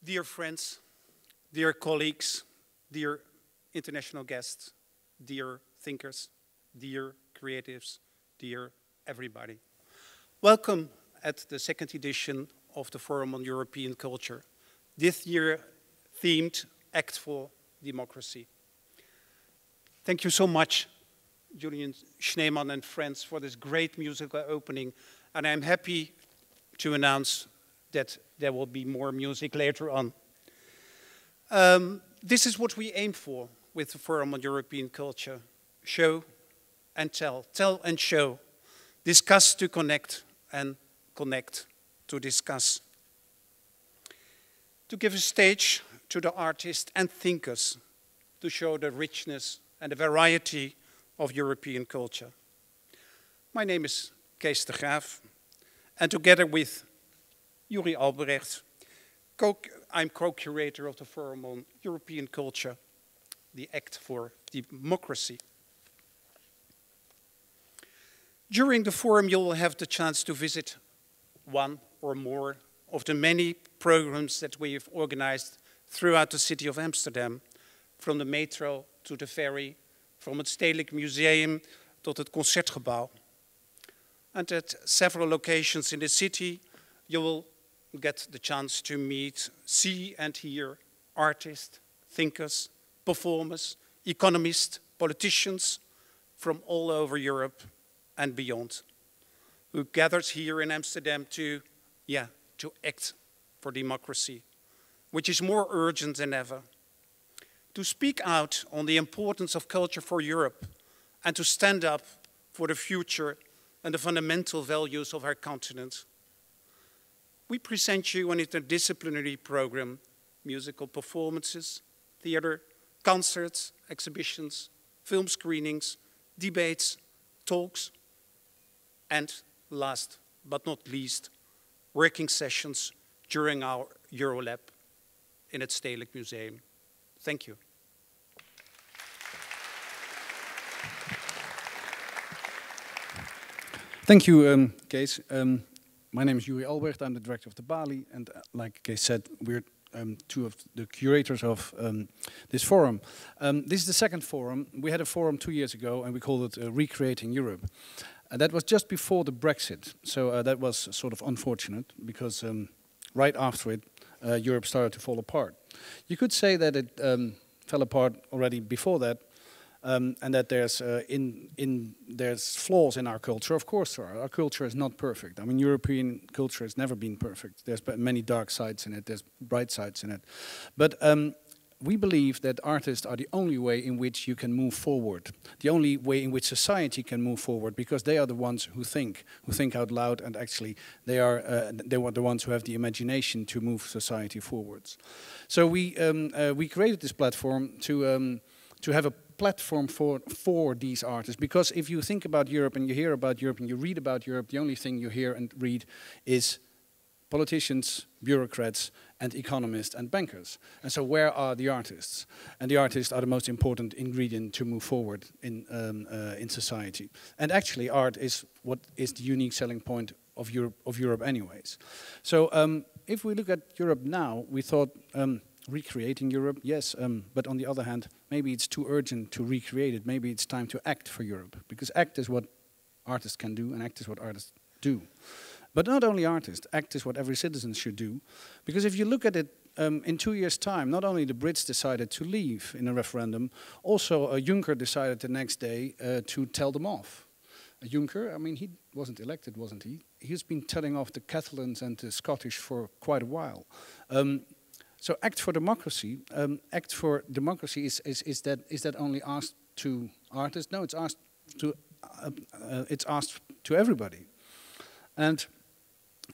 Dear friends, dear colleagues, dear international guests, dear thinkers, dear creatives, dear everybody. Welcome at the second edition of the Forum on European Culture, this year themed Act for Democracy. Thank you so much, Julian Schneemann and friends, for this great musical opening, and I'm happy to announce that there will be more music later on. This is what we aim for with the Forum on European Culture. Show and tell, tell and show, discuss to connect, and connect to discuss. To give a stage to the artists and thinkers to show the richness and the variety of European culture. My name is Kees de Graaf, and together with Juri Albrecht, I'm co-curator of the Forum on European Culture, the Act for Democracy. During the forum, you will have the chance to visit one or more of the many programs that we have organized throughout the city of Amsterdam, from the metro to the ferry, from het Stedelijk Museum tot het Concertgebouw. And at several locations in the city, you will get the chance to meet, see and hear artists, thinkers, performers, economists, politicians from all over Europe and beyond, who gathered here in Amsterdam to act for democracy, which is more urgent than ever. To speak out on the importance of culture for Europe and to stand up for the future and the fundamental values of our continent. We present you an interdisciplinary program, musical performances, theater, concerts, exhibitions, film screenings, debates, talks, and last but not least, working sessions during our Eurolab in het Stedelijk Museum. Thank you. Thank you, Kees. My name is Juri Albrecht. I'm the director of the Balie, and like Kees said, we're two of the curators of this forum. This is the second forum. We had a forum 2 years ago, and we called it Recreating Europe. That was just before the Brexit, so that was sort of unfortunate, because right after it, Europe started to fall apart. You could say that it fell apart already before that, and that there's flaws in our culture. Of course there are. Our culture is not perfect. I mean, European culture has never been perfect. There's many dark sides in it, there's bright sides in it. But we believe that artists are the only way in which you can move forward, the only way in which society can move forward, because they are the ones who think out loud, and actually they are the ones who have the imagination to move society forwards. So we created this platform to have a platform for these artists, because if you think about Europe and you hear about Europe and you read about Europe, the only thing you hear and read is politicians, bureaucrats, and economists and bankers. And so where are the artists? And the artists are the most important ingredient to move forward in society. And actually art is what is the unique selling point of Europe anyways. So if we look at Europe now, we thought recreating Europe, yes, but on the other hand, maybe it's too urgent to recreate it. Maybe it's time to act for Europe, because act is what artists can do, and act is what artists do. But not only artists, act is what every citizen should do. Because if you look at it, in 2 years' time, not only the Brits decided to leave in a referendum, also Juncker decided the next day to tell them off. Juncker, I mean, he wasn't elected, wasn't he? He's been telling off the Catalans and the Scottish for quite a while. So act for democracy. Act for democracy is that only asked to artists? No, it's asked to everybody. And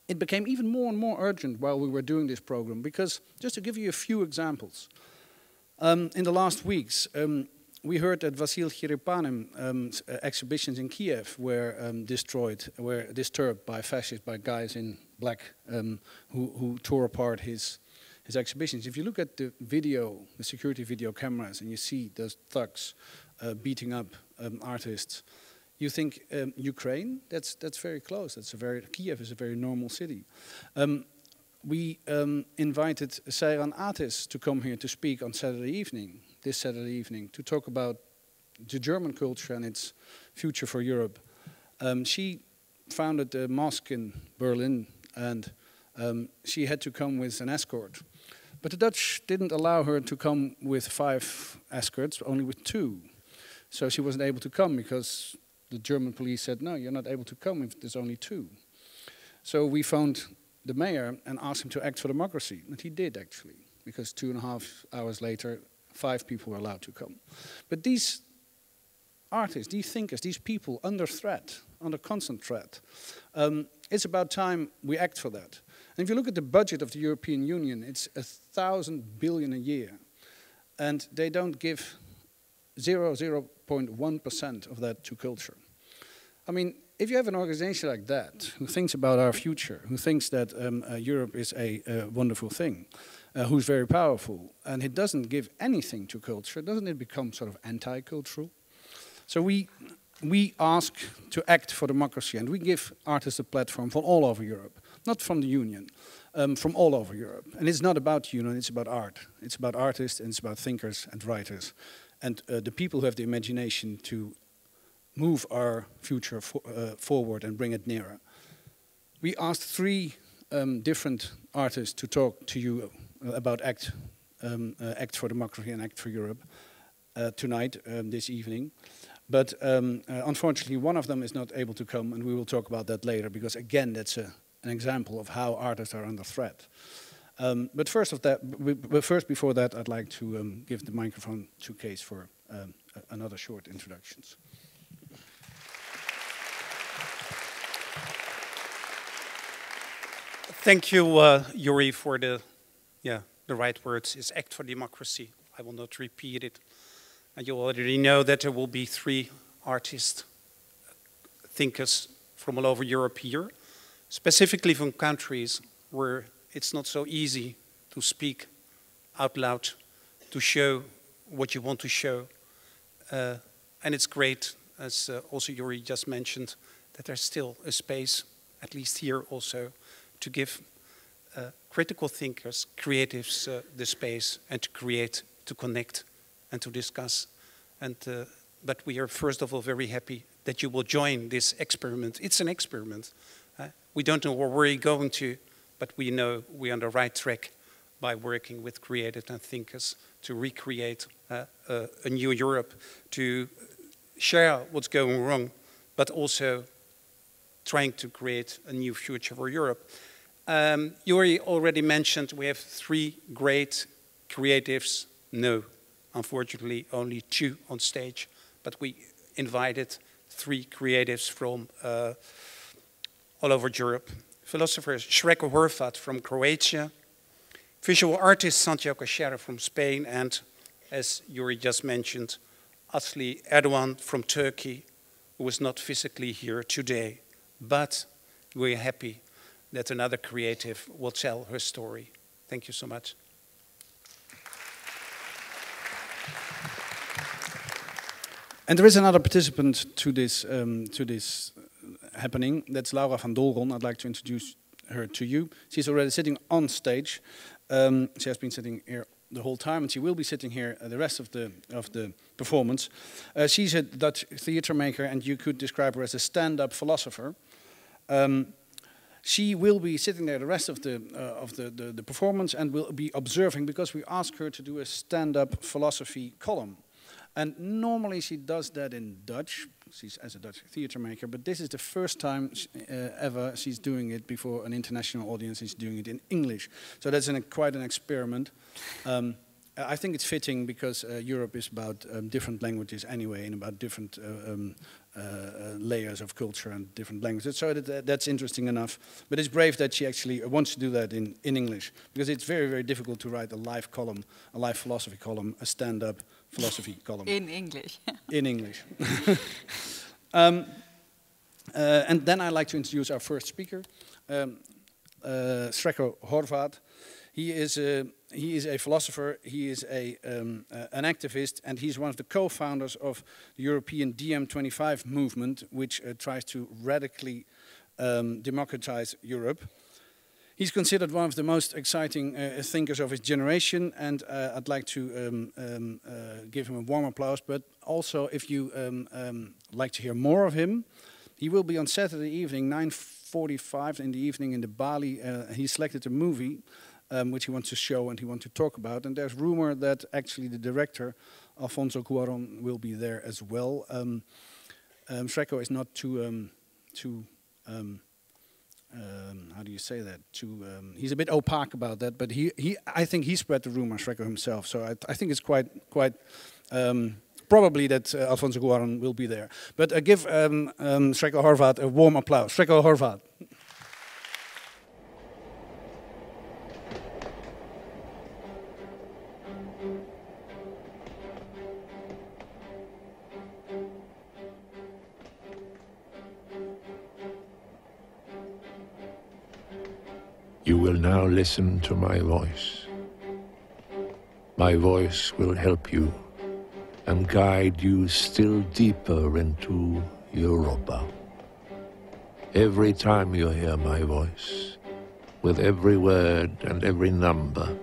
it became even more and more urgent while we were doing this program, because just to give you a few examples, in the last weeks we heard that Vasil Chiripanem's exhibitions in Kiev were disturbed by fascists, by guys in black who tore apart his exhibitions. If you look at the video, the security video cameras, and you see those thugs beating up artists, you think Ukraine? That's very close. Kiev is a very normal city. we invited Seyran Atis to come here to speak on this Saturday evening, to talk about the German culture and its future for Europe. She founded a mosque in Berlin, and she had to come with an escort. But the Dutch didn't allow her to come with 5 escorts, only with 2. So she wasn't able to come because the German police said, no, you're not able to come if there's only 2. So we phoned the mayor and asked him to act for democracy. And he did, actually, because 2.5 hours later, 5 people were allowed to come. But these artists, these thinkers, these people under threat, under constant threat, it's about time we act for that. And if you look at the budget of the European Union, it's 1,000 billion a year. And they don't give 0.1% of that to culture. I mean, if you have an organization like that, who thinks about our future, who thinks that Europe is a wonderful thing, who's very powerful, and it doesn't give anything to culture, doesn't it become sort of anti-cultural? So we ask to act for democracy, and we give artists a platform from all over Europe, not from the Union, from all over Europe. And it's not about Union, it's about art. It's about artists, and it's about thinkers and writers, and the people who have the imagination to move our future forward and bring it nearer. We asked 3 different artists to talk to you about Act for Democracy and Act for Europe tonight, this evening. But unfortunately, one of them is not able to come, and we will talk about that later, because again, that's an example of how artists are under threat. But first, before that, I'd like to give the microphone to Kees for another short introductions. Thank you, Yuri, for the right words. It's Act for Democracy. I will not repeat it. And you already know that there will be 3 artists, thinkers from all over Europe here, specifically from countries where it's not so easy to speak out loud, to show what you want to show. And it's great, as also Yuri just mentioned, that there's still a space, at least here also, to give critical thinkers, creatives, the space and to create, to connect and to discuss. And, but we are first of all very happy that you will join this experiment. It's an experiment. We don't know where we're going to, but we know we're on the right track by working with creators and thinkers to recreate a new Europe, to share what's going wrong, but also trying to create a new future for Europe. Yuri already mentioned we have 3 great creatives. No, unfortunately, only 2 on stage, but we invited 3 creatives from all over Europe. Philosopher Srečko Horvat from Croatia, visual artist Santiago Caixera from Spain, and, as Yuri just mentioned, Asli Erdogan from Turkey, who is not physically here today, but we're happy that another creative will tell her story. Thank you so much. And there is another participant to this happening. That's Laura van Dolron. I'd like to introduce her to you. She's already sitting on stage. She has been sitting here the whole time, and she will be sitting here the rest of the performance. She's a Dutch theater maker, and you could describe her as a stand-up philosopher. She will be sitting there the rest of the performance and will be observing, because we asked her to do a stand-up philosophy column. And normally she does that in Dutch. She's as a Dutch theater maker, but this is the first time ever she's doing it before an international audience. She's doing it in English. So that's quite an experiment. I think it's fitting because Europe is about different languages anyway, and about different layers of culture and different languages. So that's interesting enough. But it's brave that she actually wants to do that in English, because it's very, very difficult to write a live column, a live philosophy column, a stand-up philosophy column. In English. In English. And then I'd like to introduce our first speaker, Srečko Horvat. He is a philosopher, he is an activist, and he's one of the co-founders of the European DiEM25 movement, which tries to radically democratize Europe. He's considered one of the most exciting thinkers of his generation, and I'd like to give him a warm applause. But also, if you like to hear more of him, he will be on Saturday evening, 9:45 in the evening in the Balie. He selected a movie which he wants to show and he wants to talk about. And there's rumor that actually the director, Alfonso Cuarón, will be there as well. Shreko is not too how do you say that? He's a bit opaque about that, but I think he spread the rumor, Shreko himself. So I think it's quite probably that Alfonso Cuarón will be there. But give Shreko Horvath a warm applause. Shreko Horvath. You will now listen to my voice. My voice will help you and guide you still deeper into Europa. Every time you hear my voice, with every word and every number,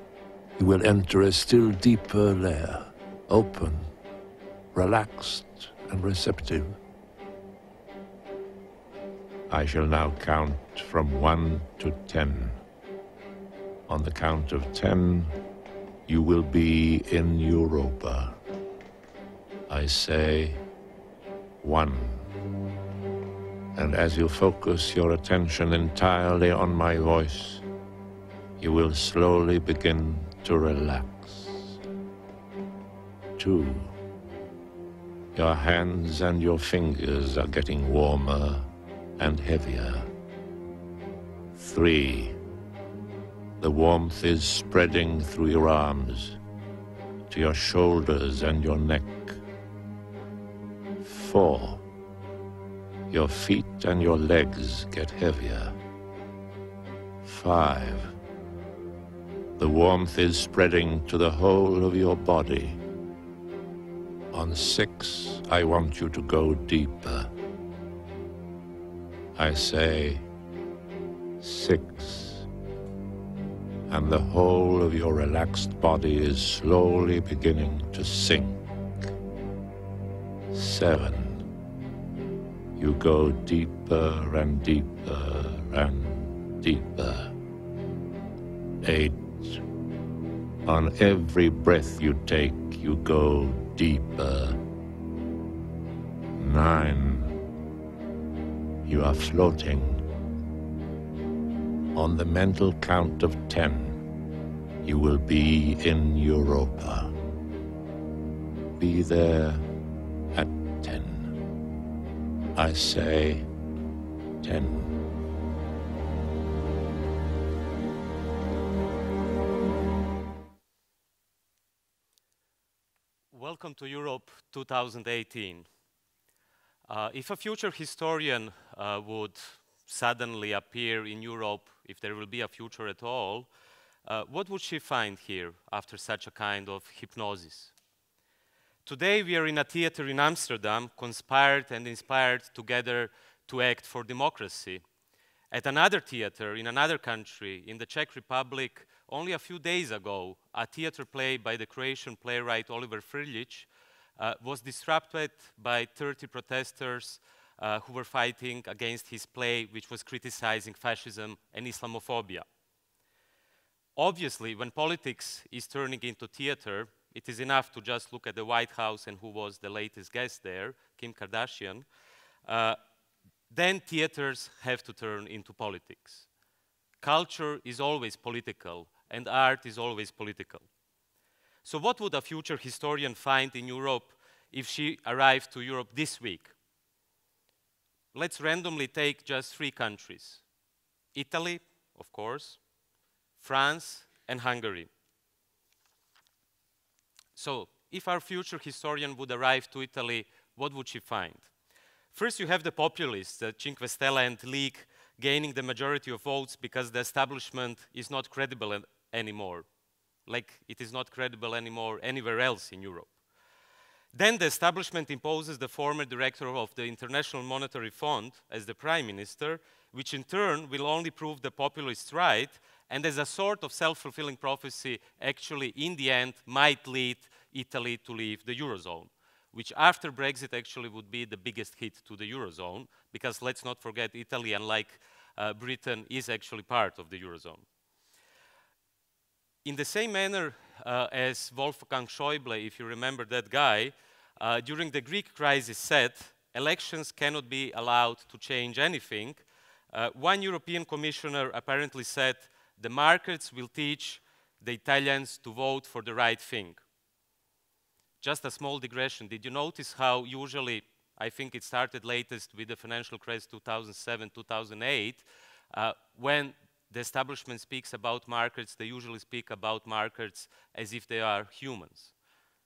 you will enter a still deeper layer, open, relaxed, and receptive. I shall now count from 1 to 10. On the count of 10, you will be in Europa. I say 1. And as you focus your attention entirely on my voice, you will slowly begin to relax. 2. Your hands and your fingers are getting warmer and heavier. 3. The warmth is spreading through your arms, to your shoulders and your neck. 4. Your feet and your legs get heavier. 5. The warmth is spreading to the whole of your body. On 6, I want you to go deeper. I say 6. And the whole of your relaxed body is slowly beginning to sink. 7. You go deeper and deeper and deeper. 8. On every breath you take, you go deeper. 9. You are floating. On the mental count of 10, you will be in Europa. Be there at 10. I say 10. Welcome to Europe 2018. If a future historian would suddenly appear in Europe, if there will be a future at all, what would she find here after such a kind of hypnosis? Today we are in a theater in Amsterdam, conspired and inspired together to act for democracy. At another theater in another country, in the Czech Republic, only a few days ago, a theater play by the Croatian playwright Oliver Frljić was disrupted by 30 protesters who were fighting against his play, which was criticizing fascism and Islamophobia. Obviously, when politics is turning into theater, it is enough to just look at the White House and who was the latest guest there, Kim Kardashian. Then theaters have to turn into politics. Culture is always political, and art is always political. So what would a future historian find in Europe if she arrived to Europe this week? Let's randomly take just 3 countries. Italy, of course, France, and Hungary. So, if our future historian would arrive to Italy, what would she find? First, you have the populists, the Cinque Stelle and League, gaining the majority of votes because the establishment is not credible anymore, like it is not credible anymore anywhere else in Europe. Then the establishment imposes the former director of the International Monetary Fund as the prime minister, which in turn will only prove the populists right, and as a sort of self-fulfilling prophecy, actually in the end might lead Italy to leave the Eurozone, which after Brexit actually would be the biggest hit to the Eurozone, because let's not forget Italy, unlike Britain, is actually part of the Eurozone. In the same manner as Wolfgang Schäuble, if you remember that guy, during the Greek crisis said, elections cannot be allowed to change anything. One European commissioner apparently said, the markets will teach the Italians to vote for the right thing. Just a small digression, did you notice how usually, I think it started latest with the financial crisis 2007, 2008, when the establishment speaks about markets, they usually speak about markets as if they are humans.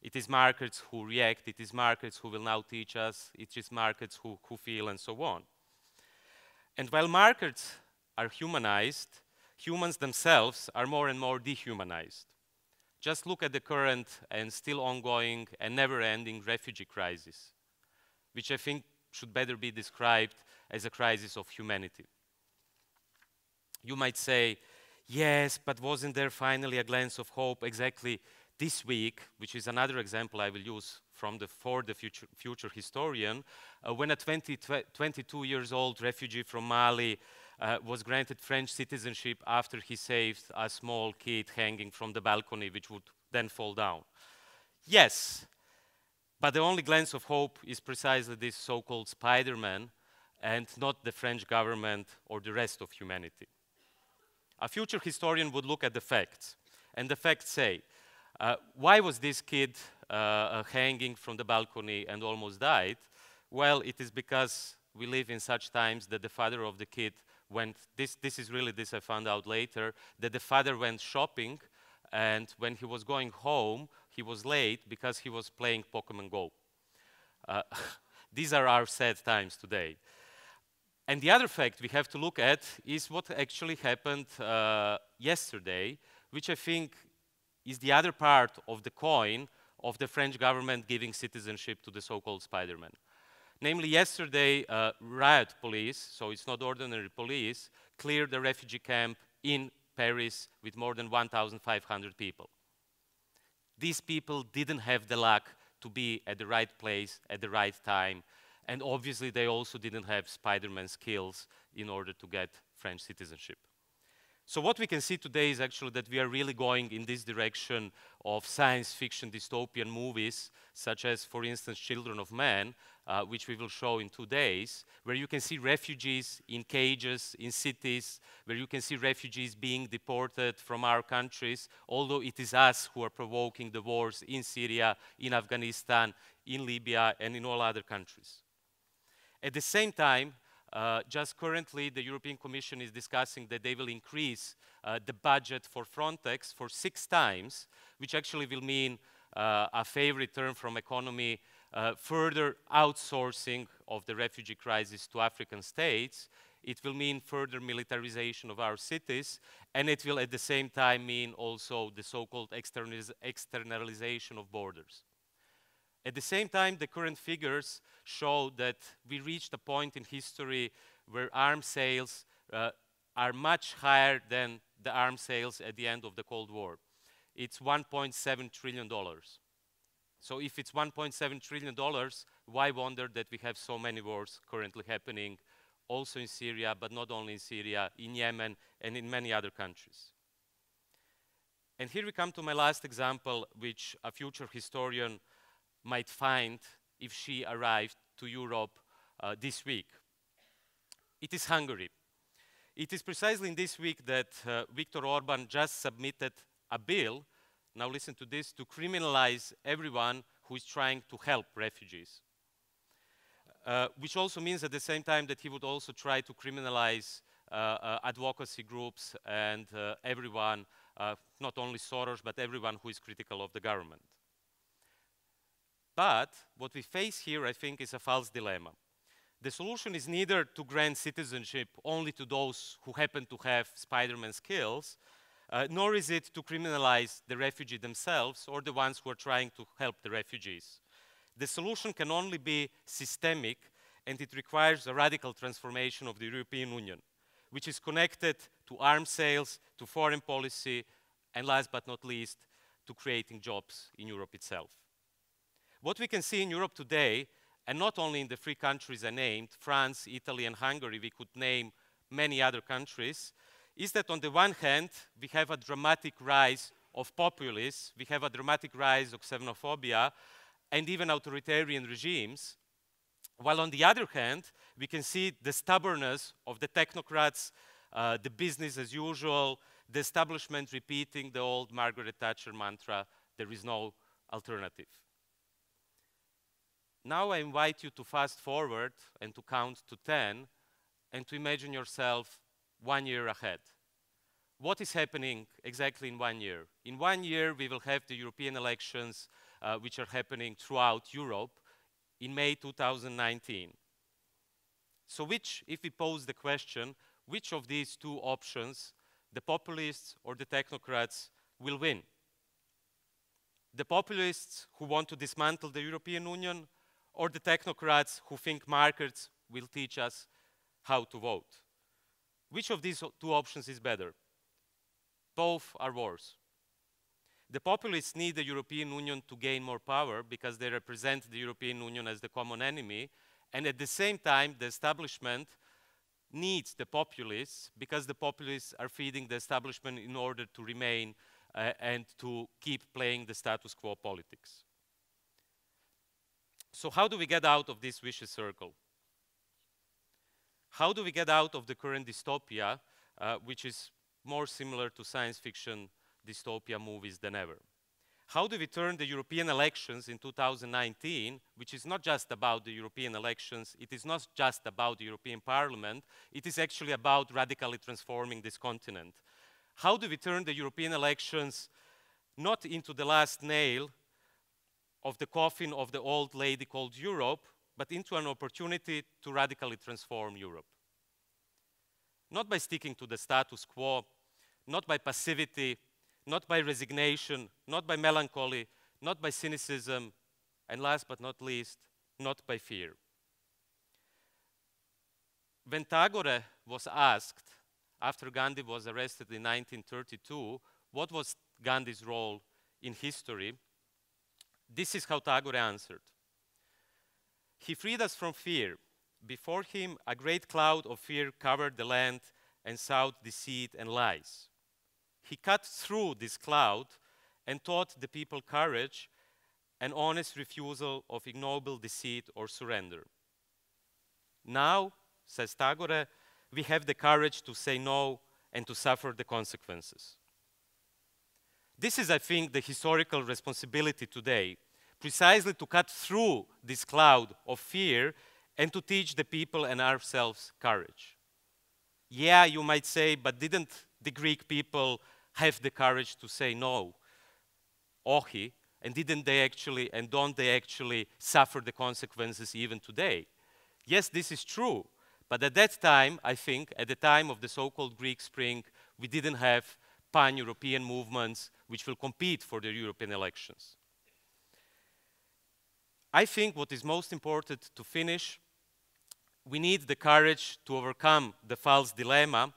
It is markets who react, it is markets who will now teach us, it is markets who feel, and so on. And while markets are humanized, humans themselves are more and more dehumanized. Just look at the current and still ongoing and never-ending refugee crisis, which I think should better be described as a crisis of humanity. You might say, yes, but wasn't there finally a glance of hope exactly this week, which is another example I will use from the future historian, when a 22 years old refugee from Mali was granted French citizenship after he saved a small kid hanging from the balcony, which would then fall down. Yes, but the only glance of hope is precisely this so-called Spider-Man, and not the French government or the rest of humanity. A future historian would look at the facts, and the facts say, why was this kid hanging from the balcony and almost died? Well, it is because we live in such times that the father of the kid went, this I found out later, that the father went shopping, and when he was going home, he was late because he was playing Pokemon Go. These are our sad times today. And the other fact we have to look at is what actually happened yesterday, which I think is the other part of the coin of the French government giving citizenship to the so-called Spider-Man. Namely, yesterday, riot police, so it's not ordinary police, cleared the refugee camp in Paris with more than 1,500 people. These people didn't have the luck to be at the right place at the right time, and obviously they also didn't have Spider-Man skills in order to get French citizenship. So what we can see today is actually that we are really going in this direction of science fiction dystopian movies, such as, for instance, Children of Men, which we will show in 2 days, where you can see refugees in cages, in cities, where you can see refugees being deported from our countries, although it is us who are provoking the wars in Syria, in Afghanistan, in Libya, and in all other countries. At the same time, just currently, the European Commission is discussing that they will increase the budget for Frontex for 6 times, which actually will mean a favorite term from economy, further outsourcing of the refugee crisis to African states. It will mean further militarization of our cities, and it will at the same time mean also the so-called externalization of borders. At the same time, the current figures show that we reached a point in history where arms sales are much higher than the arms sales at the end of the Cold War. It's $1.7 trillion. So if it's $1.7 trillion, why wonder that we have so many wars currently happening, also in Syria, but not only in Syria, in Yemen, and in many other countries. And here we come to my last example, which a future historian might find if she arrived to Europe this week. It is Hungary. It is precisely in this week that Viktor Orban just submitted a bill, now listen to this, to criminalize everyone who is trying to help refugees. Which also means at the same time that he would also try to criminalize advocacy groups and everyone, not only Soros, but everyone who is critical of the government. But what we face here, I think, is a false dilemma. The solution is neither to grant citizenship only to those who happen to have Spider-Man skills, nor is it to criminalize the refugee themselves or the ones who are trying to help the refugees. The solution can only be systemic, and it requires a radical transformation of the European Union. which is connected to arms sales, to foreign policy, and last but not least, to creating jobs in Europe itself. What we can see in Europe today, and not only in the three countries I named, France, Italy, and Hungary, we could name many other countries, is that on the one hand, we have a dramatic rise of populists, we have a dramatic rise of xenophobia, and even authoritarian regimes, while on the other hand, we can see the stubbornness of the technocrats, the business as usual, the establishment repeating the old Margaret Thatcher mantra, there is no alternative. Now I invite you to fast forward and to count to 10 and to imagine yourself 1 year ahead. What is happening exactly in 1 year? In 1 year, we will have the European elections, which are happening throughout Europe in May 2019. So if we pose the question, which of these two options, the populists or the technocrats, will win? The populists who want to dismantle the European Union, or the technocrats who think markets will teach us how to vote? Which of these two options is better? Both are worse. The populists need the European Union to gain more power because they represent the European Union as the common enemy, and at the same time, the establishment needs the populists because the populists are feeding the establishment in order to remain and to keep playing the status quo politics. So how do we get out of this vicious circle? How do we get out of the current dystopia, which is more similar to science fiction dystopia movies than ever? How do we turn the European elections in 2019, which is not just about the European elections, it is not just about the European Parliament, it is actually about radically transforming this continent. How do we turn the European elections not into the last nail of the coffin of the old lady called Europe, but into an opportunity to radically transform Europe? Not by sticking to the status quo, not by passivity, not by resignation, not by melancholy, not by cynicism, and last but not least, not by fear. When Tagore was asked, after Gandhi was arrested in 1932, what was Gandhi's role in history, this is how Tagore answered. He freed us from fear. Before him, a great cloud of fear covered the land and sowed deceit and lies. He cut through this cloud and taught the people courage, an honest refusal of ignoble deceit or surrender. Now, says Tagore, we have the courage to say no and to suffer the consequences. This is, I think, the historical responsibility today, precisely to cut through this cloud of fear and to teach the people and ourselves courage. Yeah, you might say, but didn't the Greek people have the courage to say no, ohi, and didn't they actually, and don't they actually suffer the consequences even today? Yes, this is true, but at that time, I think, at the time of the so-called Greek Spring, we didn't have pan-European movements which will compete for the European elections. I think what is most important to finish, we need the courage to overcome the false dilemma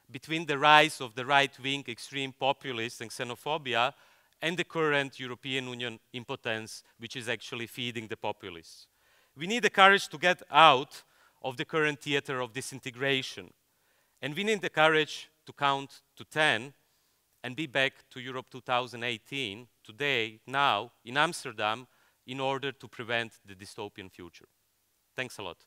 between the rise of the right-wing extreme populists and xenophobia and the current European Union impotence, which is actually feeding the populists. We need the courage to get out of the current theater of disintegration. And we need the courage to count to 10 and be back to Europe 2018, today, now, in Amsterdam, in order to prevent the dystopian future. Thanks a lot.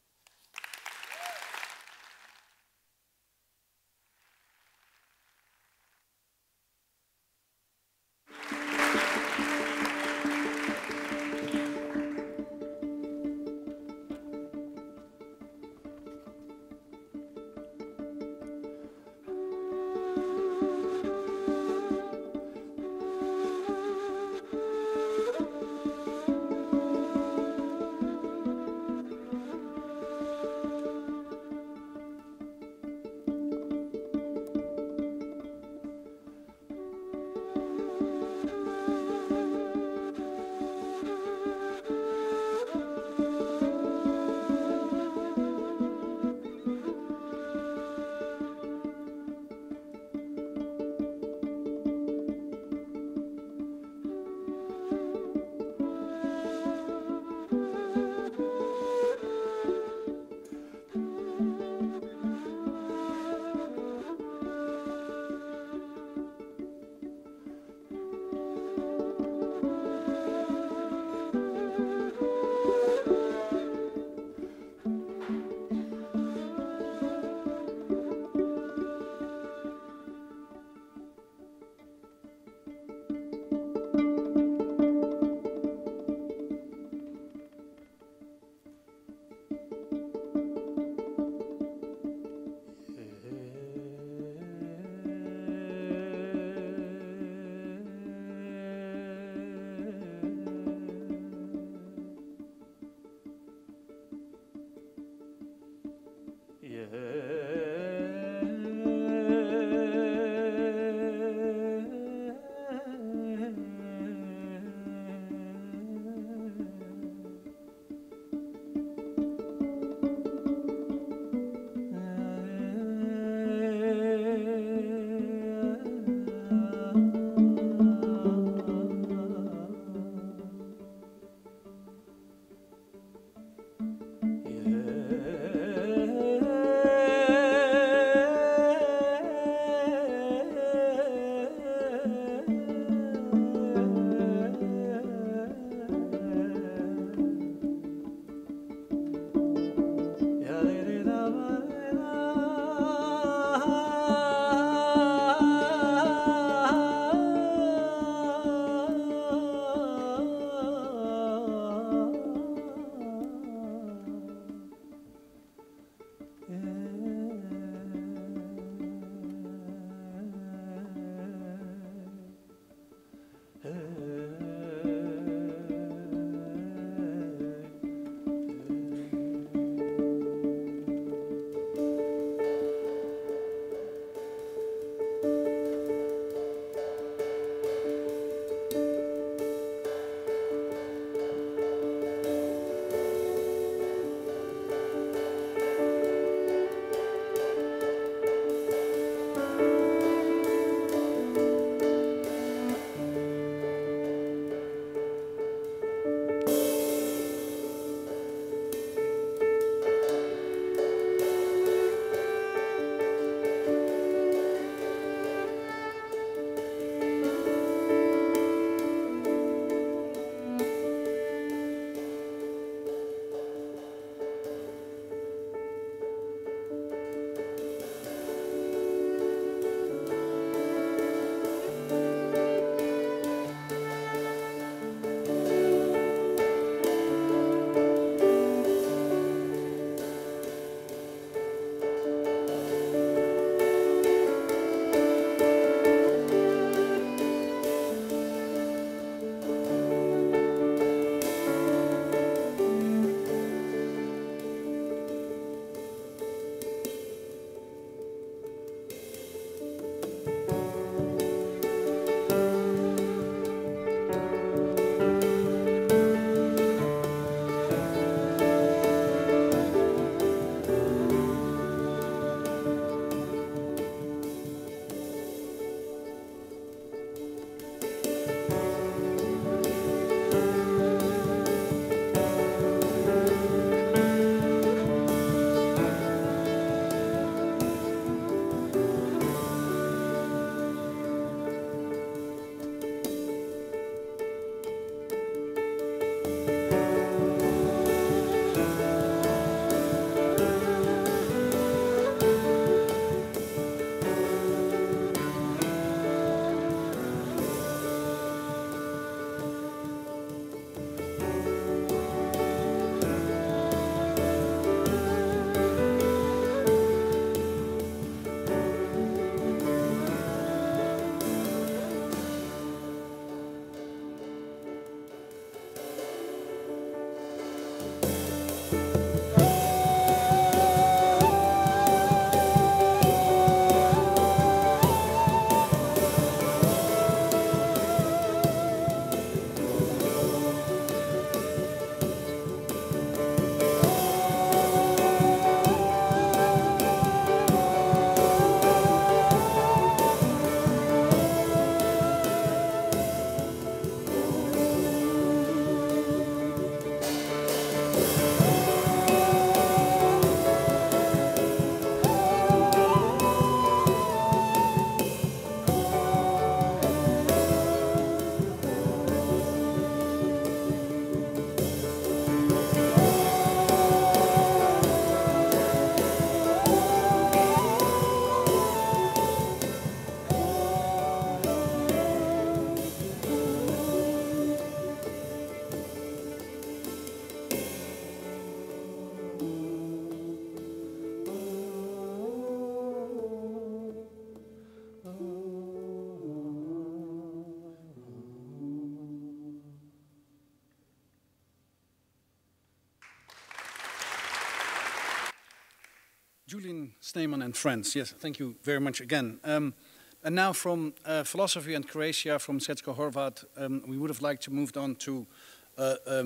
Sneeman and friends. Yes, thank you very much again. And now from philosophy and Croatia, from Srečko Horvat, we would have liked to move on to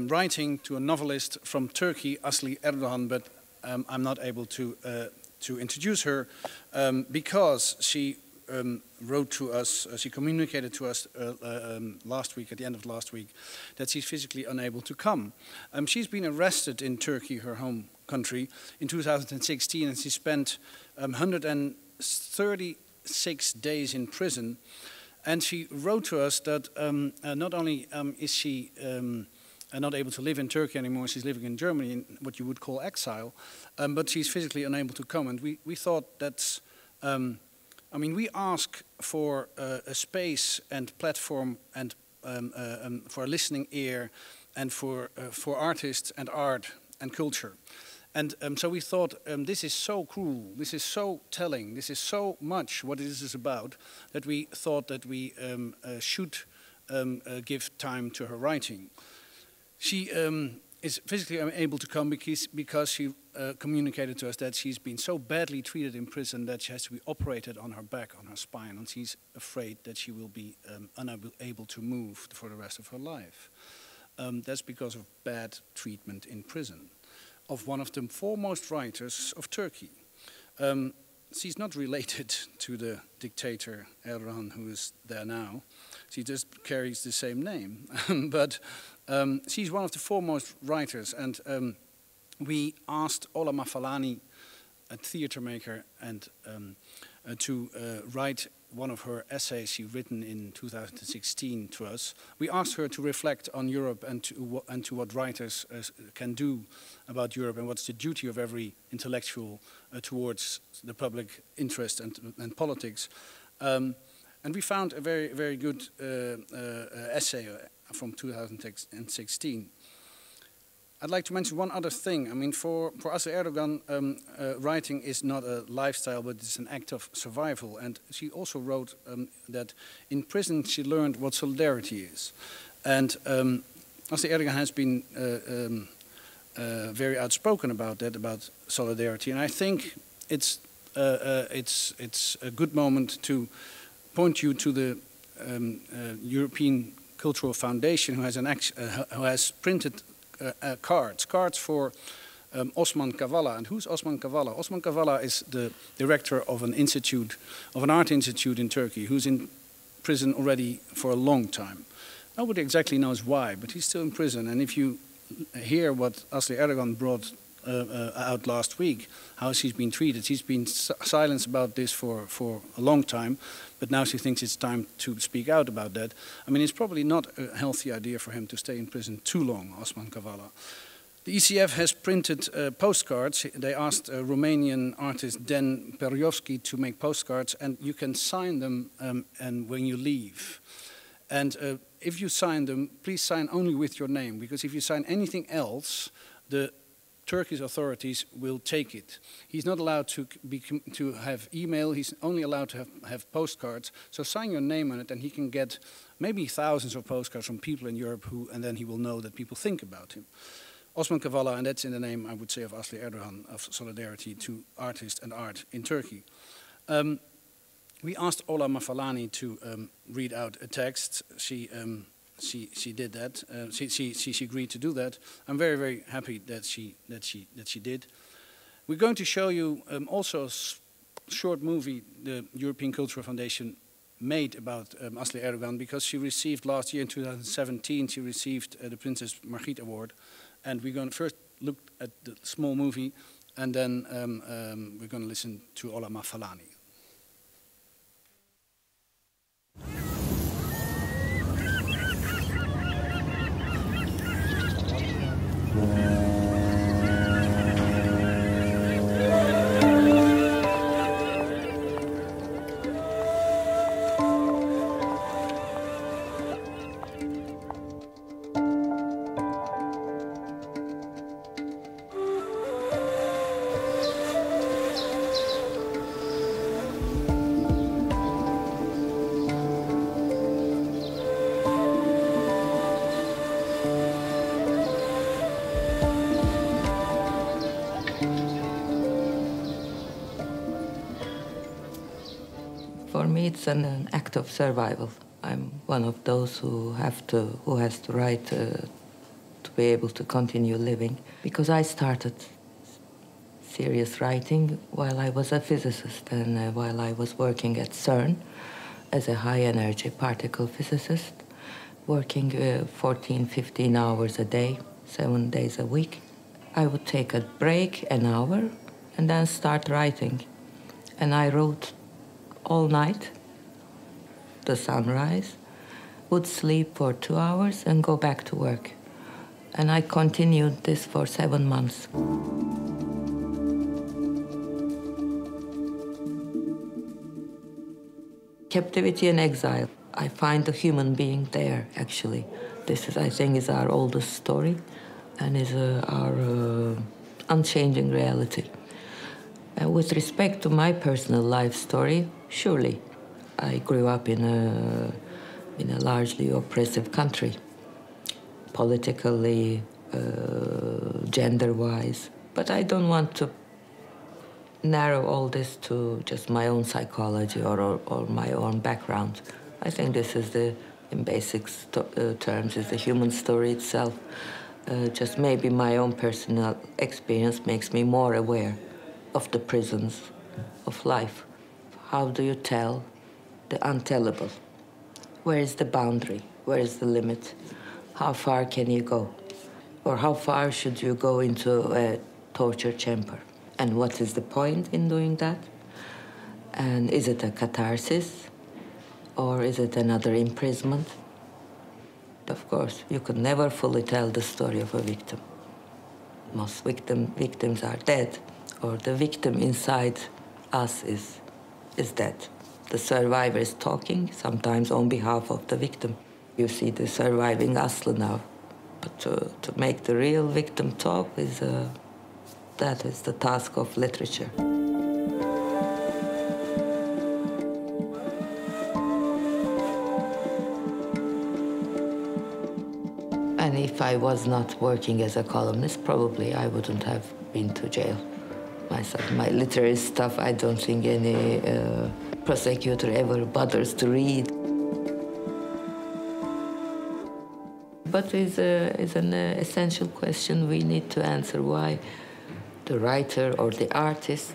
writing, to a novelist from Turkey, Asli Erdogan, but I'm not able to introduce her because she wrote to us, she communicated to us last week, at the end of last week, that she's physically unable to come. She's been arrested in Turkey, her home country, in 2016, and she spent 136 days in prison. And she wrote to us that not only is she not able to live in Turkey anymore, she's living in Germany in what you would call exile, but she's physically unable to come. And we thought that's, I mean, we ask for a space and platform and for a listening ear and for artists and art and culture. And so we thought, this is so cruel, this is so telling, this is so much what this is about, that we thought that we should give time to her writing. She is physically unable to come because she communicated to us that she's been so badly treated in prison that she has to be operated on her back, on her spine, and she's afraid that she will be unable to move for the rest of her life. That's because of bad treatment in prison of one of the foremost writers of Turkey. She's not related to the dictator Erdogan, who is there now. She just carries the same name. But she's one of the foremost writers, and we asked Ola Mafalani, a theater maker, and to write one of her essays she written in 2016 to us. We asked her to reflect on Europe and to what writers can do about Europe and what's the duty of every intellectual towards the public interest and politics. And we found a very, very good essay from 2016. I'd like to mention one other thing. I mean, for Asli Erdogan, writing is not a lifestyle, but it's an act of survival. And she also wrote that in prison she learned what solidarity is. And Asli Erdogan has been very outspoken about that, about solidarity. And I think it's a good moment to point you to the European Cultural Foundation, who has printed cards for Osman Kavala. And who's Osman Kavala? Osman Kavala is the director of an institute, of an art institute in Turkey, who's in prison already for a long time. Nobody exactly knows why, but he's still in prison. And if you hear what Asli Erdogan brought out last week, how she's been treated, she's been silenced about this for a long time, but now she thinks it's time to speak out about that. I mean, it's probably not a healthy idea for him to stay in prison too long, Osman Kavala. The ECF has printed postcards. They asked Romanian artist Den Perjovski to make postcards, and you can sign them and when you leave. And if you sign them, please sign only with your name, because if you sign anything else, the Turkish authorities will take it. He's not allowed to have email, he's only allowed to have postcards. So sign your name on it and he can get maybe thousands of postcards from people in Europe and then he will know that people think about him. Osman Kavala, and that's in the name, I would say, of Asli Erdogan, of solidarity to artists and art in Turkey. We asked Ola Mafalani to read out a text. She did that. She agreed to do that. I'm very, very happy that she did. We're going to show you also a short movie the European Cultural Foundation made about Asli Erdogan, because she received last year in 2017 she received the Princess Margriet Award, and we're going to first look at the small movie, and then we're going to listen to Ola Mafalani. For me, it's an act of survival. I'm one of those who has to write to be able to continue living, because I started serious writing while I was a physicist and while I was working at CERN as a high-energy particle physicist, working 14, 15 hours a day, 7 days a week. I would take a break, an hour, and then start writing. And I wrote all night, the sunrise, would sleep for 2 hours and go back to work. And I continued this for 7 months. Captivity and exile. I find the human being there, actually. This is, I think, is our oldest story and is our unchanging reality. With respect to my personal life story, surely I grew up in a largely oppressive country, politically, gender-wise. But I don't want to narrow all this to just my own psychology or my own background. I think this is in basic terms, is the human story itself. Just maybe my own personal experience makes me more aware of the prisons of life. How do you tell the untellable? Where is the boundary? Where is the limit? How far can you go? Or how far should you go into a torture chamber? And what is the point in doing that? And is it a catharsis? Or is it another imprisonment? Of course, you could never fully tell the story of a victim. Most victims are dead, or the victim inside us is dead. The survivor is talking, sometimes on behalf of the victim. You see the surviving Aslı now. But to make the real victim talk that is the task of literature. And if I was not working as a columnist, probably I wouldn't have been to jail myself. My literary stuff, I don't think any prosecutor ever bothers to read. But it's an essential question we need to answer: why the writer or the artist,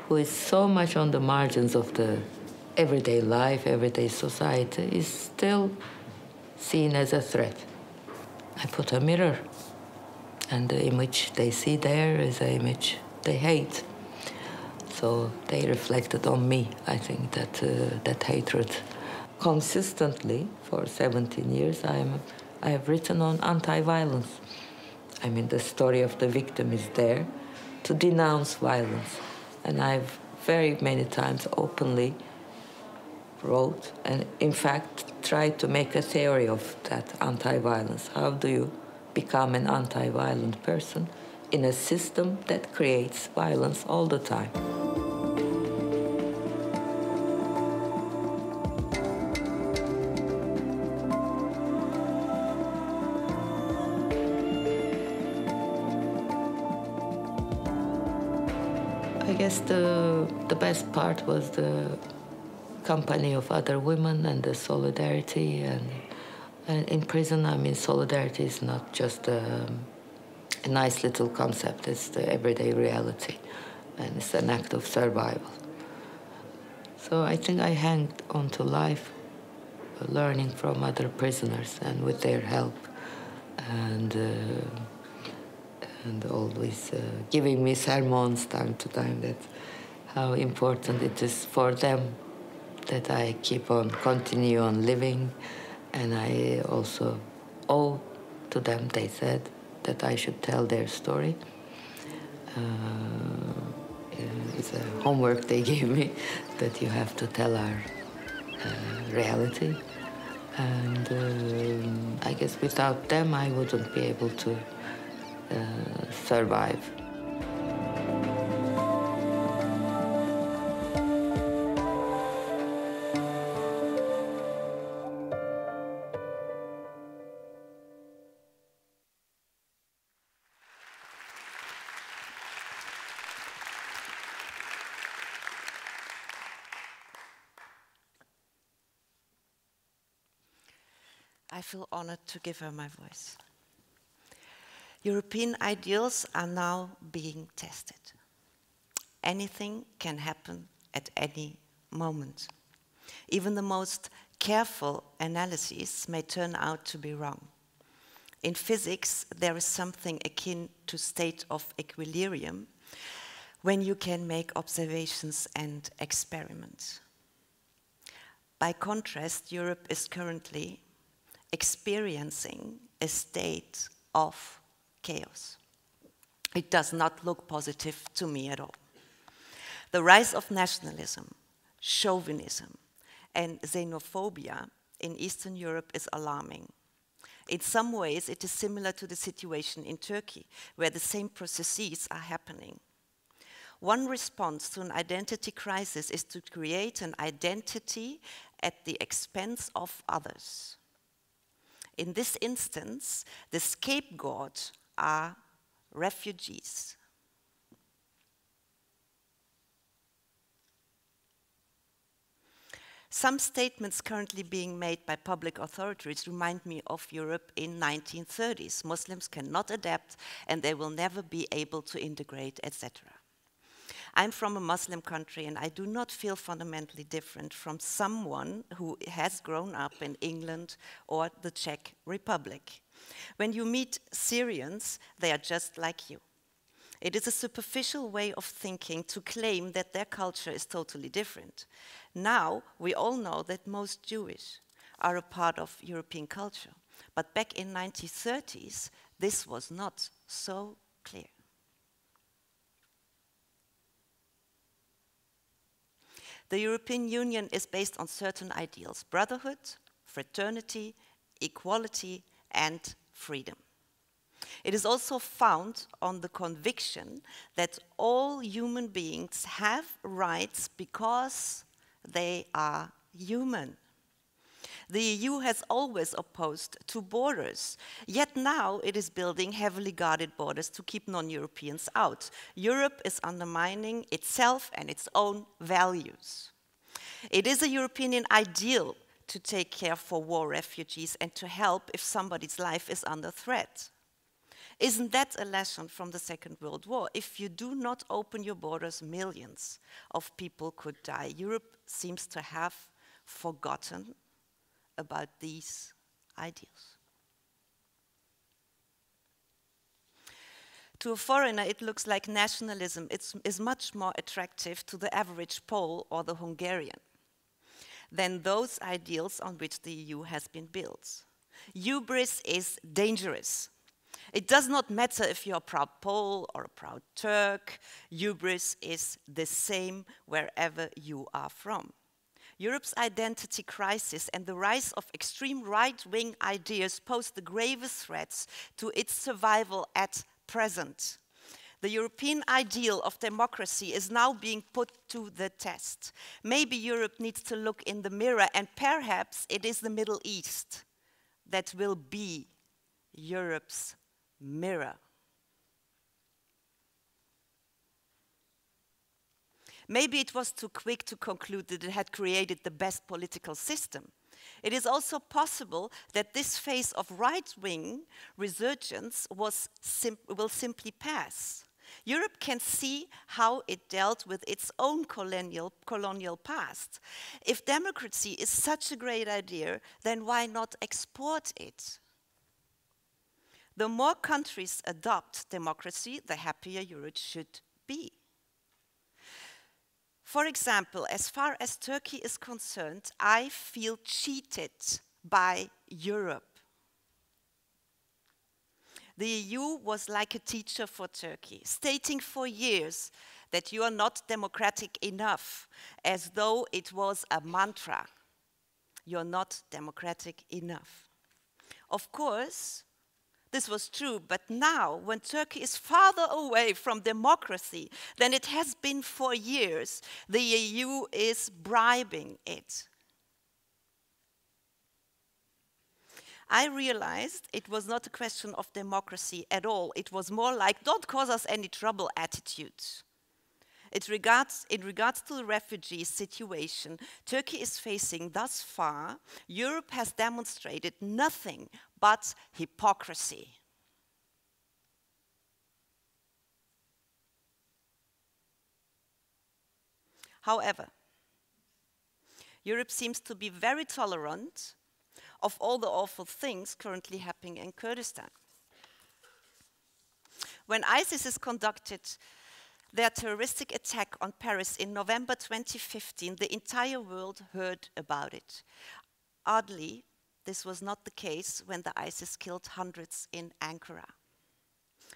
who is so much on the margins of the everyday life, everyday society, is still seen as a threat. I put a mirror, and the image they see there is an image they hate. So they reflected on me, I think, that hatred. Consistently, for 17 years, I have written on anti-violence. I mean, the story of the victim is there to denounce violence. And I've very many times openly wrote and, in fact, tried to make a theory of that anti-violence. How do you become an anti-violent person in a system that creates violence all the time? I guess the best part was the company of other women and the solidarity. And in prison, I mean, solidarity is not just a nice little concept. It's the everyday reality, and it's an act of survival. So I think I hang on to life, learning from other prisoners and with their help, and always giving me sermons time to time that how important it is for them that I continue on living. And I also owe to them, they said, that I should tell their story. It's a homework they gave me, that you have to tell our reality. And I guess without them, I wouldn't be able to survive. I feel honored to give her my voice. European ideals are now being tested. Anything can happen at any moment. Even the most careful analyses may turn out to be wrong. In physics, there is something akin to state of equilibrium when you can make observations and experiments. By contrast, Europe is currently experiencing a state of chaos. It does not look positive to me at all. The rise of nationalism, chauvinism, and xenophobia in Eastern Europe is alarming. In some ways, it is similar to the situation in Turkey, where the same processes are happening. One response to an identity crisis is to create an identity at the expense of others. In this instance, the scapegoat are refugees. Some statements currently being made by public authorities remind me of Europe in 1930s. Muslims cannot adapt and they will never be able to integrate, etc. I'm from a Muslim country and I do not feel fundamentally different from someone who has grown up in England or the Czech Republic. When you meet Syrians, they are just like you. It is a superficial way of thinking to claim that their culture is totally different. Now, we all know that most Jewish are a part of European culture. But back in the 1930s, this was not so clear. The European Union is based on certain ideals: brotherhood, fraternity, equality, and freedom. It is also found on the conviction that all human beings have rights because they are human. The EU has always opposed two borders, yet now it is building heavily guarded borders to keep non-Europeans out. Europe is undermining itself and its own values. It is a European ideal to take care for war refugees and to help if somebody's life is under threat. Isn't that a lesson from the Second World War? If you do not open your borders, millions of people could die. Europe seems to have forgotten about these ideals. To a foreigner, it looks like nationalism is much more attractive to the average Pole or the Hungarian than those ideals on which the EU has been built. Hubris is dangerous. It does not matter if you're a proud Pole or a proud Turk. Hubris is the same wherever you are from. Europe's identity crisis and the rise of extreme right-wing ideas pose the gravest threats to its survival at present. The European ideal of democracy is now being put to the test. Maybe Europe needs to look in the mirror, and perhaps it is the Middle East that will be Europe's mirror. Maybe it was too quick to conclude that it had created the best political system. It is also possible that this phase of right-wing resurgence will simply pass. Europe can see how it dealt with its own colonial past. If democracy is such a great idea, then why not export it? The more countries adopt democracy, the happier Europe should be. For example, as far as Turkey is concerned, I feel cheated by Europe. The EU was like a teacher for Turkey, stating for years that you are not democratic enough, as though it was a mantra. You're not democratic enough. Of course, this was true, but now, when Turkey is farther away from democracy than it has been for years, the EU is bribing it. I realized it was not a question of democracy at all. It was more like, don't cause us any trouble attitude. In regards to the refugee situation Turkey is facing thus far, Europe has demonstrated nothing but hypocrisy. However, Europe seems to be very tolerant of all the awful things currently happening in Kurdistan. When ISIS conducted their terroristic attack on Paris in November 2015, the entire world heard about it. Oddly, this was not the case when the ISIS killed hundreds in Ankara.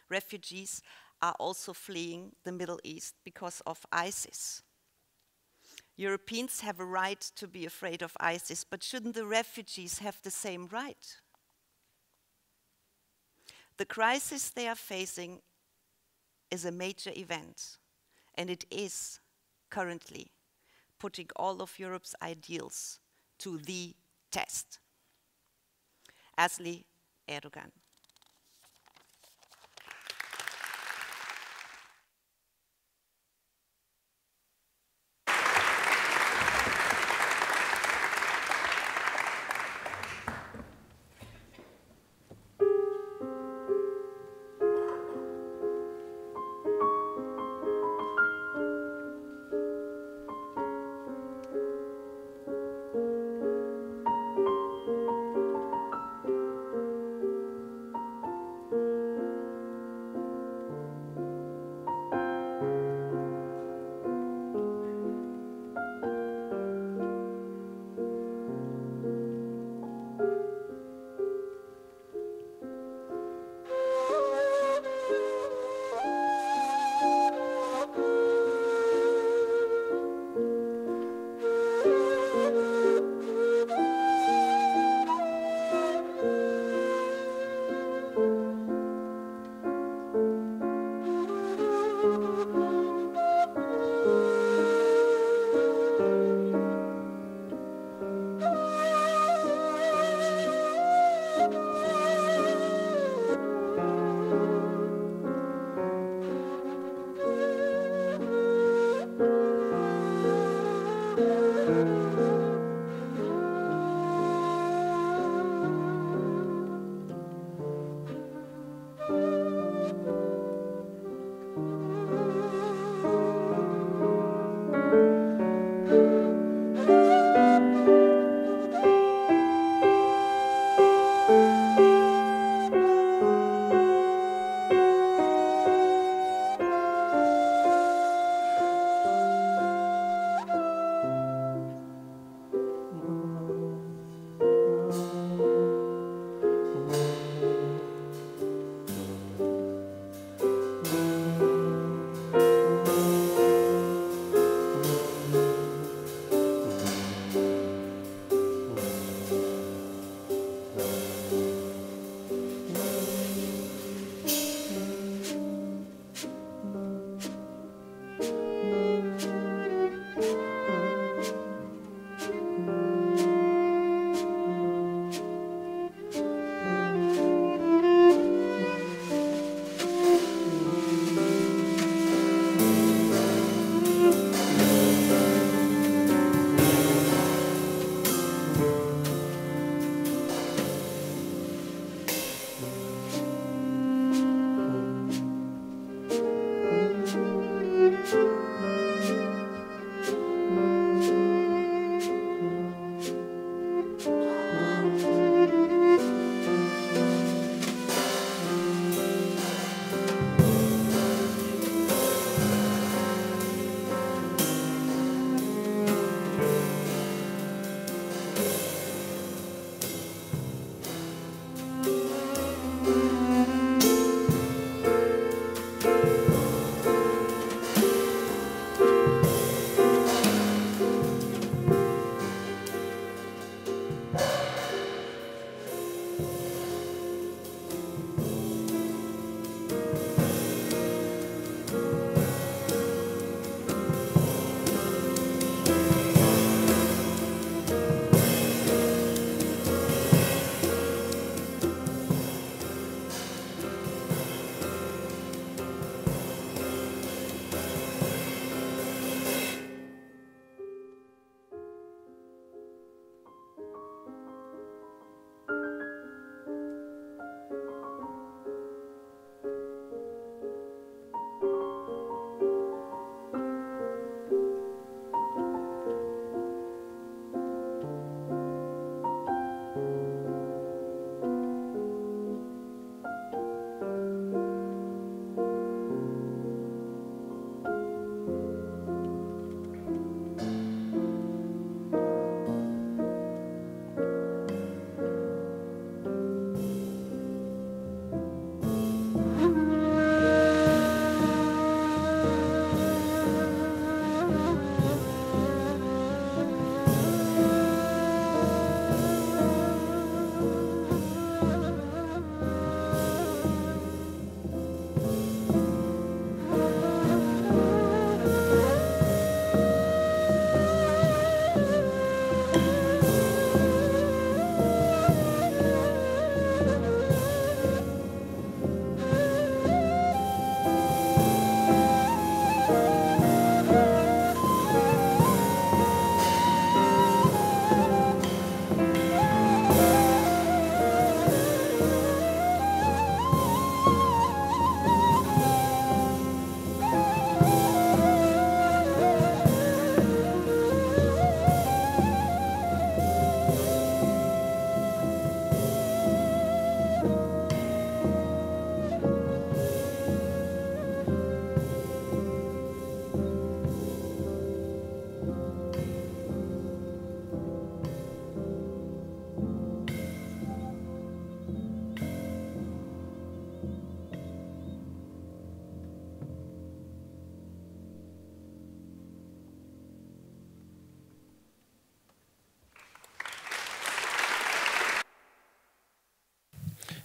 Refugees are also fleeing the Middle East because of ISIS. Europeans have a right to be afraid of ISIS, but shouldn't the refugees have the same right? The crisis they are facing is a major event, and it is currently putting all of Europe's ideals to the test. Asli Erdogan.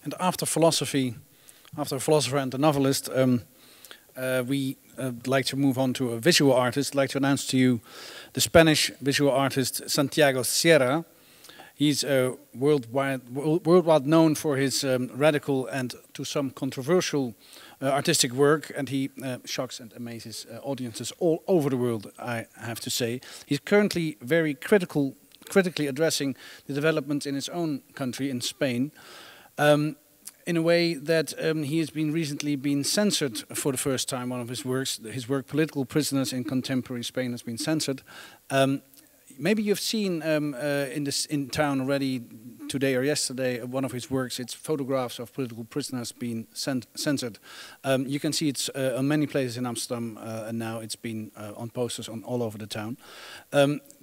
And after philosophy, after a philosopher and a novelist, we like to move on to a visual artist. I'd like to announce to you the Spanish visual artist Santiago Sierra. He's worldwide known for his radical and to some controversial artistic work, and he shocks and amazes audiences all over the world, I have to say. He's currently very critically addressing the development in his own country, in Spain, in a way that he has recently been censored for the first time. One of his work, Political Prisoners in Contemporary Spain, has been censored. Maybe you've seen in town already today or yesterday one of his works. It's photographs of political prisoners being censored. You can see it's on many places in Amsterdam, and now it's been on posters all over the town.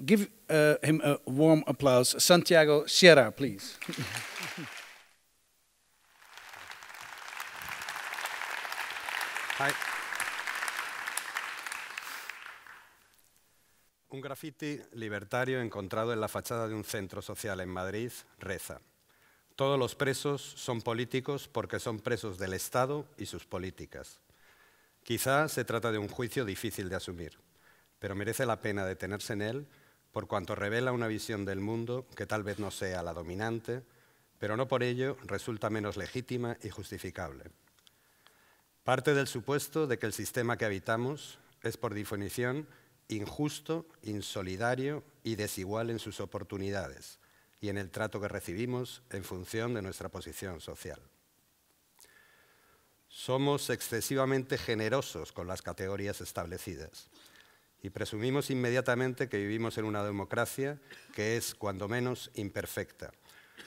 Give him a warm applause. Santiago Sierra, please. Hi. Un graffiti libertario encontrado en la fachada de un centro social en Madrid reza: todos los presos son políticos porque son presos del Estado y sus políticas. Quizá se trata de un juicio difícil de asumir, pero merece la pena detenerse en él por cuanto revela una visión del mundo que tal vez no sea la dominante, pero no por ello resulta menos legítima y justificable. Parte del supuesto de que el sistema que habitamos es por definición injusto, insolidario y desigual en sus oportunidades y en el trato que recibimos en función de nuestra posición social. Somos excesivamente generosos con las categorías establecidas y presumimos inmediatamente que vivimos en una democracia que es, cuando menos, imperfecta,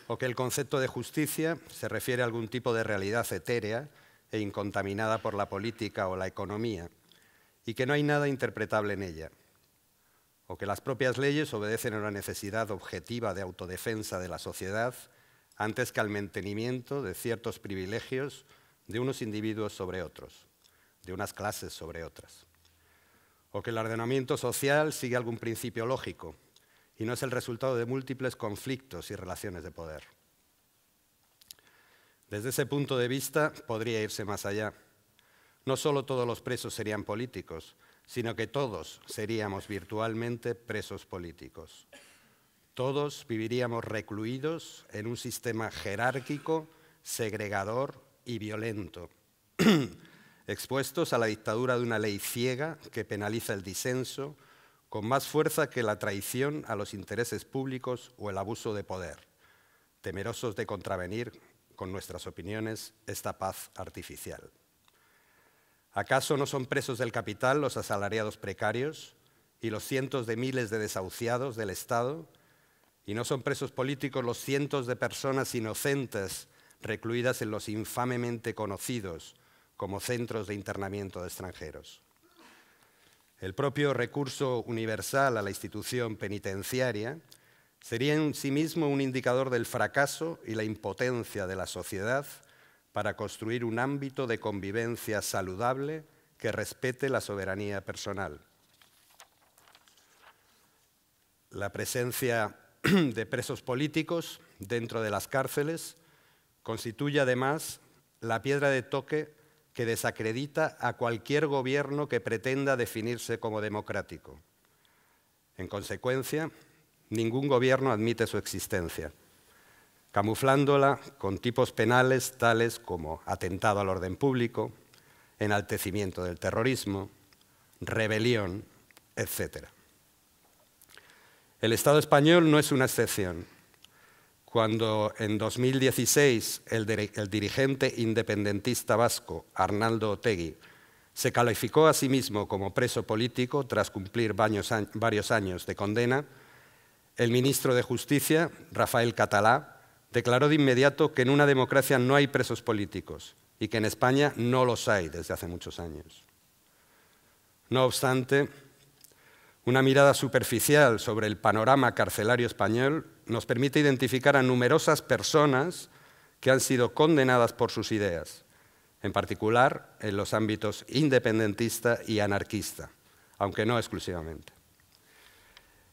o que el concepto de justicia se refiere a algún tipo de realidad etérea e incontaminada por la política o la economía, y que no hay nada interpretable en ella, o que las propias leyes obedecen a una necesidad objetiva de autodefensa de la sociedad antes que al mantenimiento de ciertos privilegios de unos individuos sobre otros, de unas clases sobre otras, o que el ordenamiento social sigue algún principio lógico y no es el resultado de múltiples conflictos y relaciones de poder. Desde ese punto de vista podría irse más allá. No solo todos los presos serían políticos, sino que todos seríamos virtualmente presos políticos. Todos viviríamos recluidos en un sistema jerárquico, segregador y violento, expuestos a la dictadura de una ley ciega que penaliza el disenso con más fuerza que la traición a los intereses públicos o el abuso de poder, temerosos de contravenir con nuestras opiniones esta paz artificial. ¿Acaso no son presos del capital los asalariados precarios y los cientos de miles de desahuciados del Estado? ¿Y no son presos políticos los cientos de personas inocentes recluidas en los infamemente conocidos como centros de internamiento de extranjeros? El propio recurso universal a la institución penitenciaria sería en sí mismo un indicador del fracaso y la impotencia de la sociedad para construir un ámbito de convivencia saludable que respete la soberanía personal. La presencia de presos políticos dentro de las cárceles constituye además la piedra de toque que desacredita a cualquier gobierno que pretenda definirse como democrático. En consecuencia, ningún gobierno admite su existencia, camuflándola con tipos penales tales como atentado al orden público, enaltecimiento del terrorismo, rebelión, etc. El Estado español no es una excepción. Cuando en 2016 el dirigente independentista vasco Arnaldo Otegi se calificó a sí mismo como preso político tras cumplir varios años de condena, el ministro de Justicia, Rafael Catalá, declaró de inmediato que en una democracia no hay presos políticos y que en España no los hay desde hace muchos años. No obstante, una mirada superficial sobre el panorama carcelario español nos permite identificar a numerosas personas que han sido condenadas por sus ideas, en particular en los ámbitos independentista y anarquista, aunque no exclusivamente.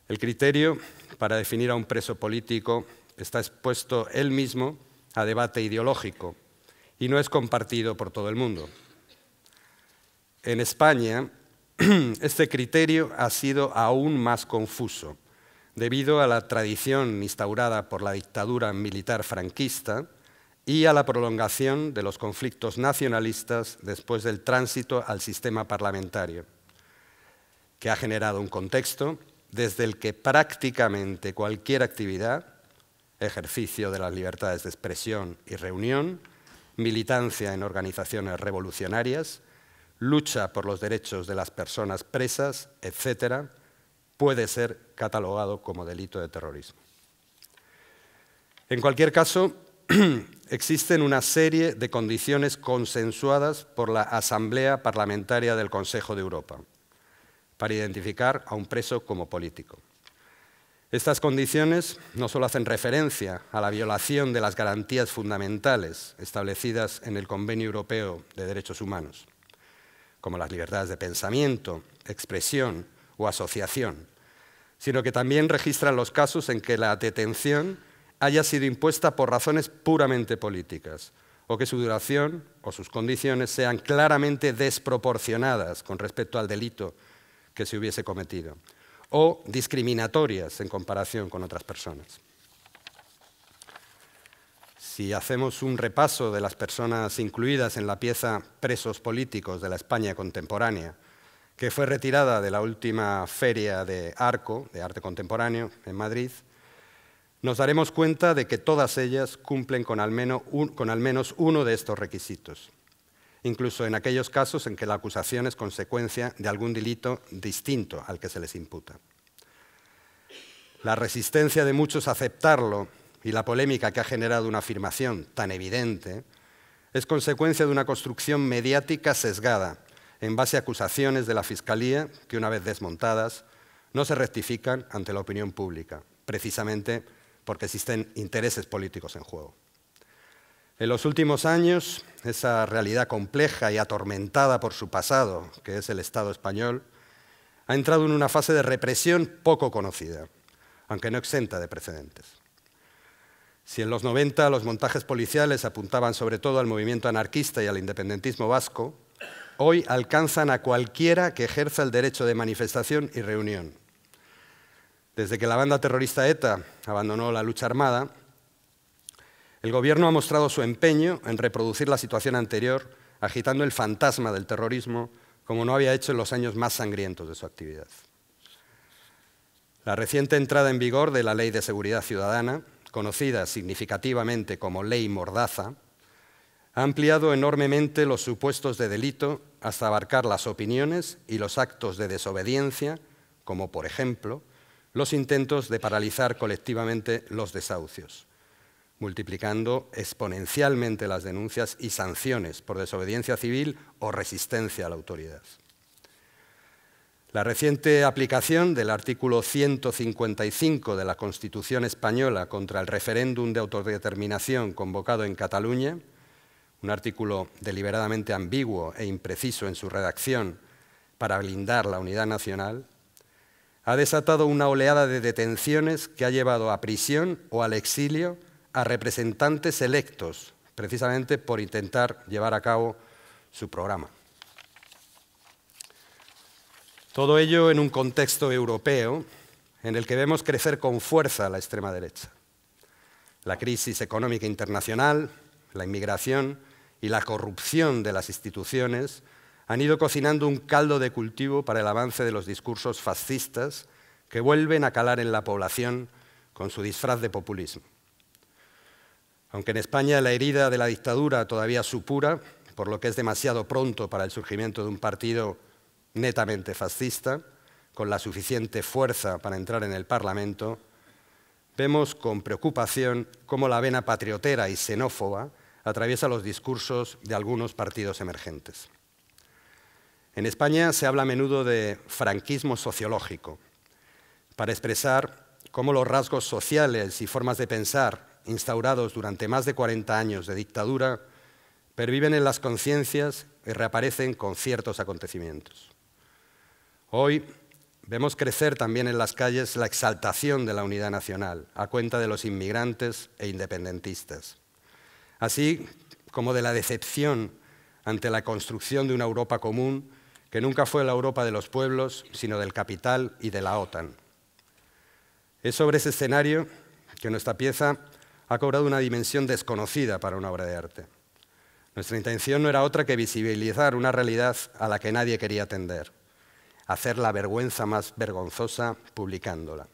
El criterio para definir a un preso político está expuesto él mismo a debate ideológico y no es compartido por todo el mundo. En España, este criterio ha sido aún más confuso, debido a la tradición instaurada por la dictadura militar franquista y a la prolongación de los conflictos nacionalistas después del tránsito al sistema parlamentario, que ha generado un contexto desde el que prácticamente cualquier actividad, ejercicio de las libertades de expresión y reunión, militancia en organizaciones revolucionarias, lucha por los derechos de las personas presas, etc., puede ser catalogado como delito de terrorismo. En cualquier caso, existen una serie de condiciones consensuadas por la Asamblea Parlamentaria del Consejo de Europa para identificar a un preso como político. Estas condiciones no solo hacen referencia a la violación de las garantías fundamentales establecidas en el Convenio Europeo de Derechos Humanos, como las libertades de pensamiento, expresión o asociación, sino que también registran los casos en que la detención haya sido impuesta por razones puramente políticas, o que su duración o sus condiciones sean claramente desproporcionadas con respecto al delito que se hubiese cometido, o discriminatorias en comparación con otras personas. Si hacemos un repaso de las personas incluidas en la pieza Presos políticos de la España contemporánea, que fue retirada de la última feria de Arco, de arte contemporáneo, en Madrid, nos daremos cuenta de que todas ellas cumplen con al menos uno de estos requisitos, incluso en aquellos casos en que la acusación es consecuencia de algún delito distinto al que se les imputa. La resistencia de muchos a aceptarlo y la polémica que ha generado una afirmación tan evidente es consecuencia de una construcción mediática sesgada en base a acusaciones de la Fiscalía que, una vez desmontadas, no se rectifican ante la opinión pública, precisamente porque existen intereses políticos en juego. En los últimos años, esa realidad compleja y atormentada por su pasado, que es el Estado español, ha entrado en una fase de represión poco conocida, aunque no exenta de precedentes. Si en los 90 los montajes policiales apuntaban sobre todo al movimiento anarquista y al independentismo vasco, hoy alcanzan a cualquiera que ejerza el derecho de manifestación y reunión. Desde que la banda terrorista ETA abandonó la lucha armada, el gobierno ha mostrado su empeño en reproducir la situación anterior, agitando el fantasma del terrorismo como no había hecho en los años más sangrientos de su actividad. La reciente entrada en vigor de la Ley de Seguridad Ciudadana, conocida significativamente como Ley Mordaza, ha ampliado enormemente los supuestos de delito hasta abarcar las opiniones y los actos de desobediencia, como por ejemplo los intentos de paralizar colectivamente los desahucios, multiplicando exponencialmente las denuncias y sanciones por desobediencia civil o resistencia a la autoridad. La reciente aplicación del artículo 155 de la Constitución española contra el referéndum de autodeterminación convocado en Cataluña, un artículo deliberadamente ambiguo e impreciso en su redacción para blindar la unidad nacional, ha desatado una oleada de detenciones que ha llevado a prisión o al exilio a representantes electos, precisamente por intentar llevar a cabo su programa. Todo ello en un contexto europeo en el que vemos crecer con fuerza la extrema derecha. La crisis económica internacional, la inmigración y la corrupción de las instituciones han ido cocinando un caldo de cultivo para el avance de los discursos fascistas que vuelven a calar en la población con su disfraz de populismo. Aunque en España la herida de la dictadura todavía supura, por lo que es demasiado pronto para el surgimiento de un partido netamente fascista, con la suficiente fuerza para entrar en el Parlamento, vemos con preocupación cómo la vena patriotera y xenófoba atraviesa los discursos de algunos partidos emergentes. En España se habla a menudo de franquismo sociológico, para expresar cómo los rasgos sociales y formas de pensar instaurados durante más de 40 años de dictadura perviven en las conciencias y reaparecen con ciertos acontecimientos. Hoy vemos crecer también en las calles la exaltación de la unidad nacional a cuenta de los inmigrantes e independentistas, así como de la decepción ante la construcción de una Europa común que nunca fue la Europa de los pueblos, sino del capital y de la OTAN. Es sobre ese escenario que nuestra pieza ha cobrado una dimensión desconocida para una obra de arte. Nuestra intención no era otra que visibilizar una realidad a la que nadie quería atender, hacer la vergüenza más vergonzosa publicándola.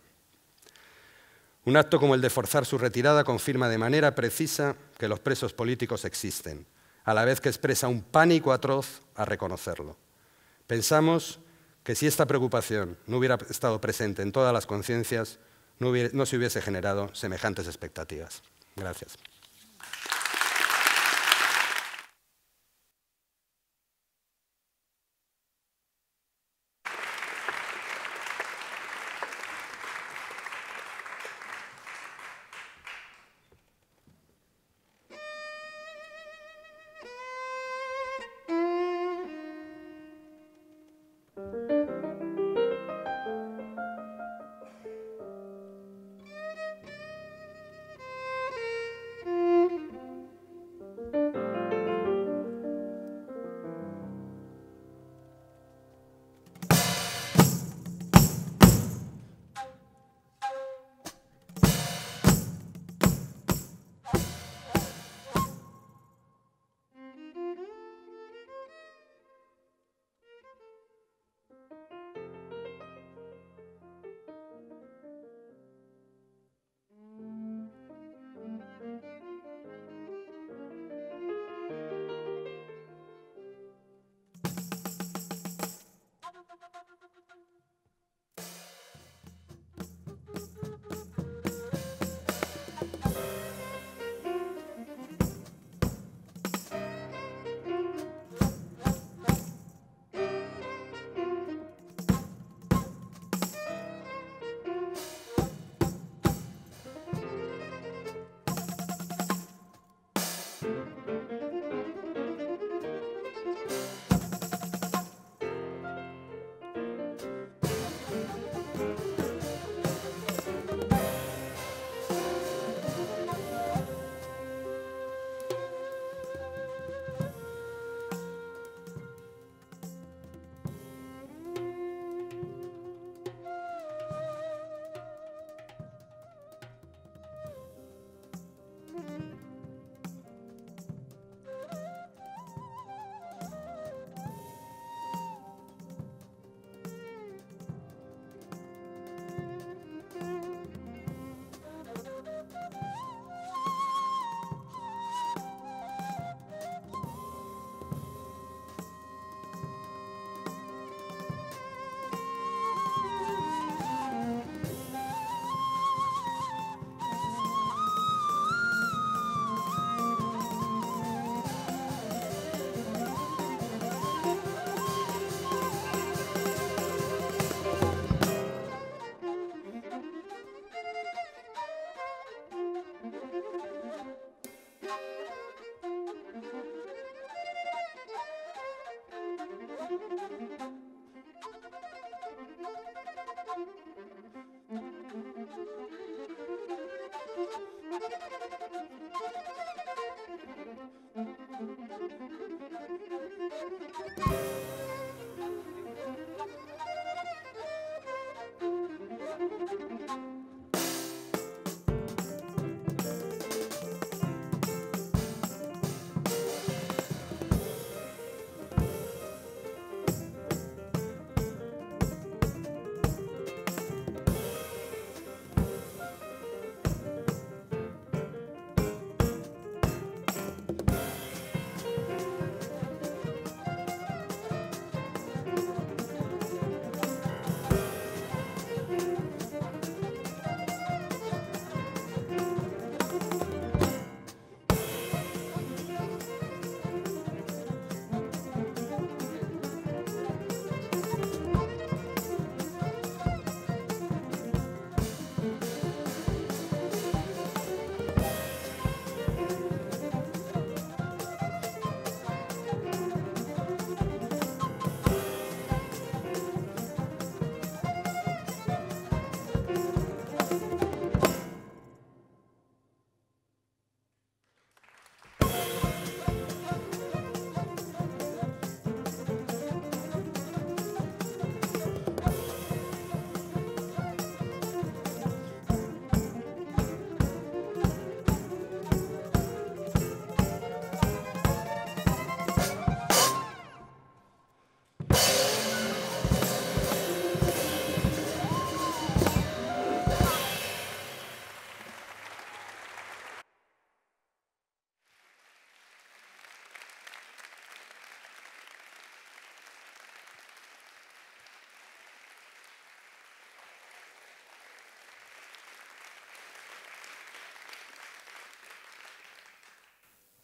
Un acto como el de forzar su retirada confirma de manera precisa que los presos políticos existen, a la vez que expresa un pánico atroz a reconocerlo. Pensamos que si esta preocupación no hubiera estado presente en todas las conciencias, no se hubiese generado semejantes expectativas. Gracias.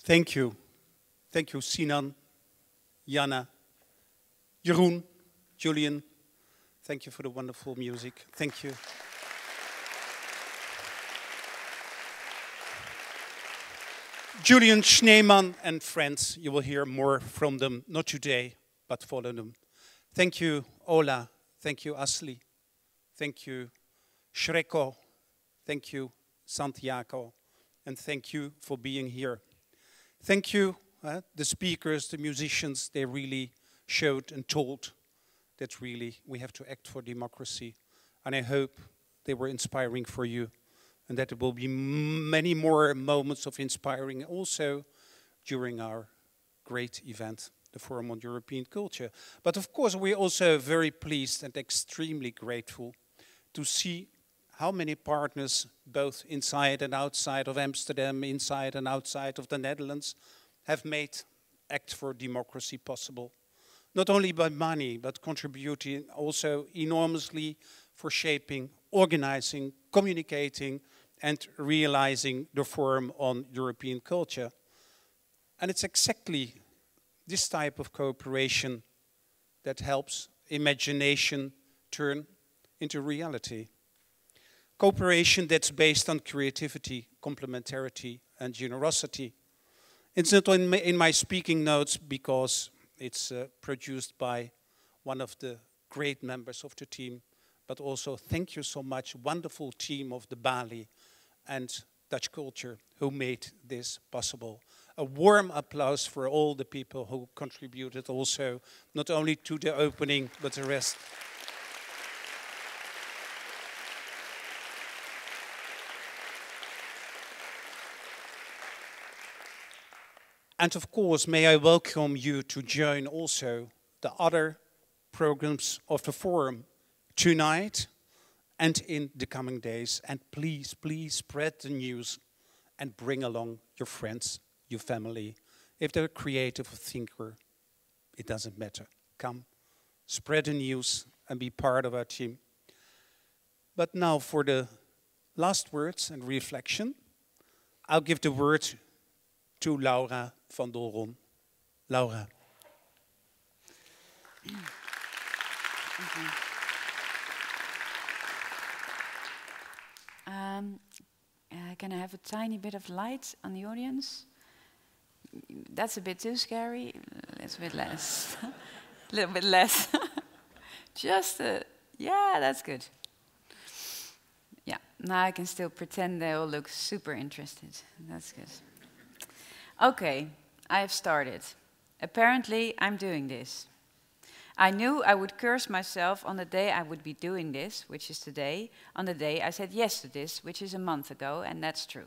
Thank you. Thank you, Sinan, Jana, Jeroen, Julian. Thank you for the wonderful music. Thank you. Julian Schneemann and friends, you will hear more from them, not today, but follow them. Thank you, Ola. Thank you, Asli. Thank you, Shreko. Thank you, Santiago. And thank you for being here. Thank you, the speakers, the musicians, they really showed and told that really we have to act for democracy. And I hope they were inspiring for you, and that there will be many more moments of inspiring also during our great event, the Forum on European Culture. But of course, we're also very pleased and extremely grateful to see how many partners, both inside and outside of Amsterdam, inside and outside of the Netherlands, have made Act for Democracy possible. Not only by money, but contributing also enormously for shaping, organizing, communicating, and realizing the Forum on European Culture. And it's exactly this type of cooperation that helps imagination turn into reality. Cooperation that's based on creativity, complementarity, and generosity. It's not in my speaking notes because it's produced by one of the great members of the team, but also thank you so much, wonderful team of the Balie and Dutch Culture who made this possible. A warm applause for all the people who contributed also, not only to the opening, but the rest. And of course, may I welcome you to join also the other programs of the Forum tonight and in the coming days. And please, please spread the news and bring along your friends, your family. If they're a creative thinker, it doesn't matter. Come, spread the news and be part of our team. But now for the last words and reflection, I'll give the word to Laura van Dolron. Laura. Can I have a tiny bit of light on the audience? That's a bit too scary. A little bit less. A little bit less. Just, yeah, that's good. Yeah, now I can still pretend they all look super interested. That's good. Okay, I have started. Apparently, I'm doing this. I knew I would curse myself on the day I would be doing this, which is today, on the day I said yes to this, which is a month ago, and that's true.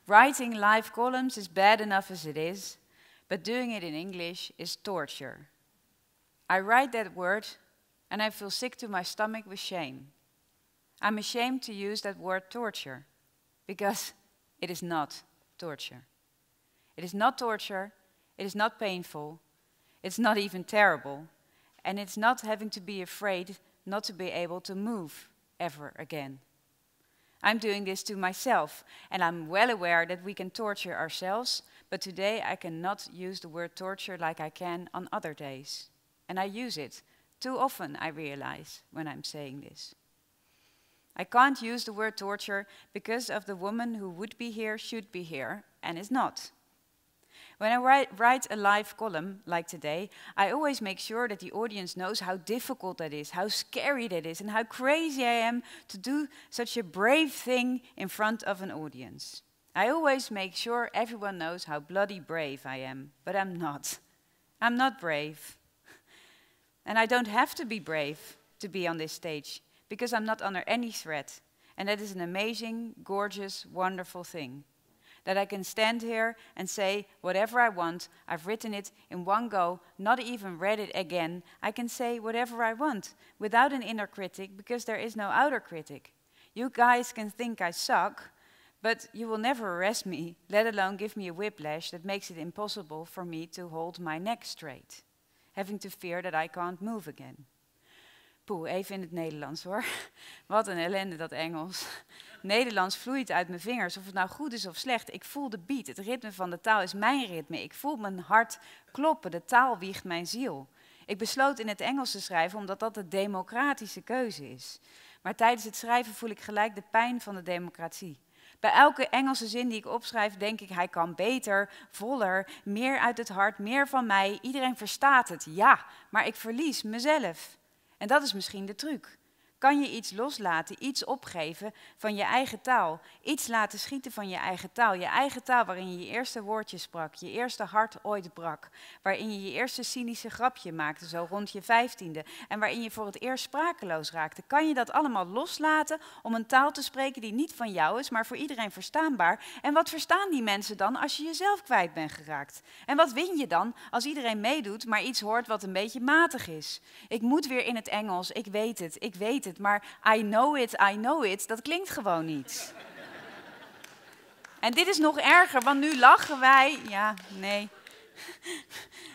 Writing live columns is bad enough as it is, but doing it in English is torture. I write that word, and I feel sick to my stomach with shame. I'm ashamed to use that word torture, because it is not torture. It is not torture, it is not painful, it's not even terrible, and it's not having to be afraid not to be able to move ever again. I'm doing this to myself, and I'm well aware that we can torture ourselves, but today I cannot use the word torture like I can on other days. And I use it too often, I realize, when I'm saying this. I can't use the word torture because of the woman who would be here, should be here, and is not. When I write a live column, like today, I always make sure that the audience knows how difficult that is, how scary that is, and how crazy I am to do such a brave thing in front of an audience. I always make sure everyone knows how bloody brave I am, but I'm not. I'm not brave. And I don't have to be brave to be on this stage, because I'm not under any threat. And that is an amazing, gorgeous, wonderful thing. That I can stand here and say whatever I want. I've written it in one go, not even read it again. I can say whatever I want without an inner critic, because there is no outer critic. You guys can think I suck, but you will never arrest me, let alone give me a whiplash that makes it impossible for me to hold my neck straight, having to fear that I can't move again. Poeh, even in het Nederlands hoor. Wat een ellende dat Engels. Nederlands vloeit uit mijn vingers. Of het nou goed is of slecht, ik voel de beat. Het ritme van de taal is mijn ritme. Ik voel mijn hart kloppen. De taal wiegt mijn ziel. Ik besloot in het Engels te schrijven omdat dat de democratische keuze is. Maar tijdens het schrijven voel ik gelijk de pijn van de democratie. Bij elke Engelse zin die ik opschrijf, denk ik, hij kan beter, voller, meer uit het hart, meer van mij. Iedereen verstaat het, ja, maar ik verlies mezelf. En dat is misschien de truc. Kan je iets loslaten, iets opgeven van je eigen taal? Iets laten schieten van je eigen taal waarin je je eerste woordje sprak, je eerste hart ooit brak. Waarin je je eerste cynische grapje maakte, zo rond je 15e. En waarin je voor het eerst sprakeloos raakte. Kan je dat allemaal loslaten om een taal te spreken die niet van jou is, maar voor iedereen verstaanbaar? En wat verstaan die mensen dan als je jezelf kwijt bent geraakt? En wat win je dan als iedereen meedoet, maar iets hoort wat een beetje matig is? Ik moet weer in het Engels, ik weet het. Maar I know it, dat klinkt gewoon niet. En dit is nog erger, want nu lachen wij... Ja, nee.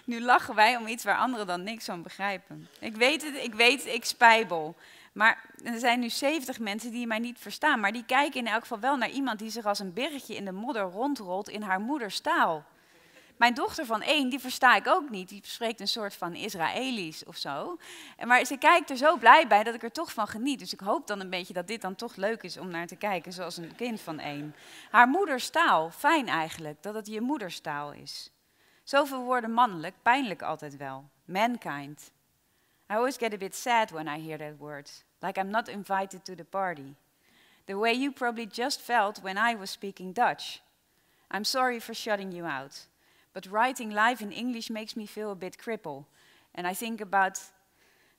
Nu lachen wij om iets waar anderen dan niks van begrijpen. Ik weet, ik spijbel. Maar er zijn nu 70 mensen die mij niet verstaan. Maar die kijken in elk geval wel naar iemand die zich als een bergje in de modder rondrolt in haar moeders taal. Mijn dochter van 1, die versta ik ook niet. Die spreekt een soort van Israëlisch of zo. Maar ze kijkt er zo blij bij dat ik er toch van geniet. Dus ik hoop dan een beetje dat dit dan toch leuk is om naar te kijken, zoals een kind van 1. Haar moederstaal, fijn eigenlijk, dat het je moederstaal is. Zoveel woorden mannelijk, pijnlijk altijd wel. Mankind. I always get a bit sad when I hear that word. Like I'm not invited to the party. The way you probably just felt when I was speaking Dutch. I'm sorry for shutting you out. But writing live in English makes me feel a bit crippled. And I think about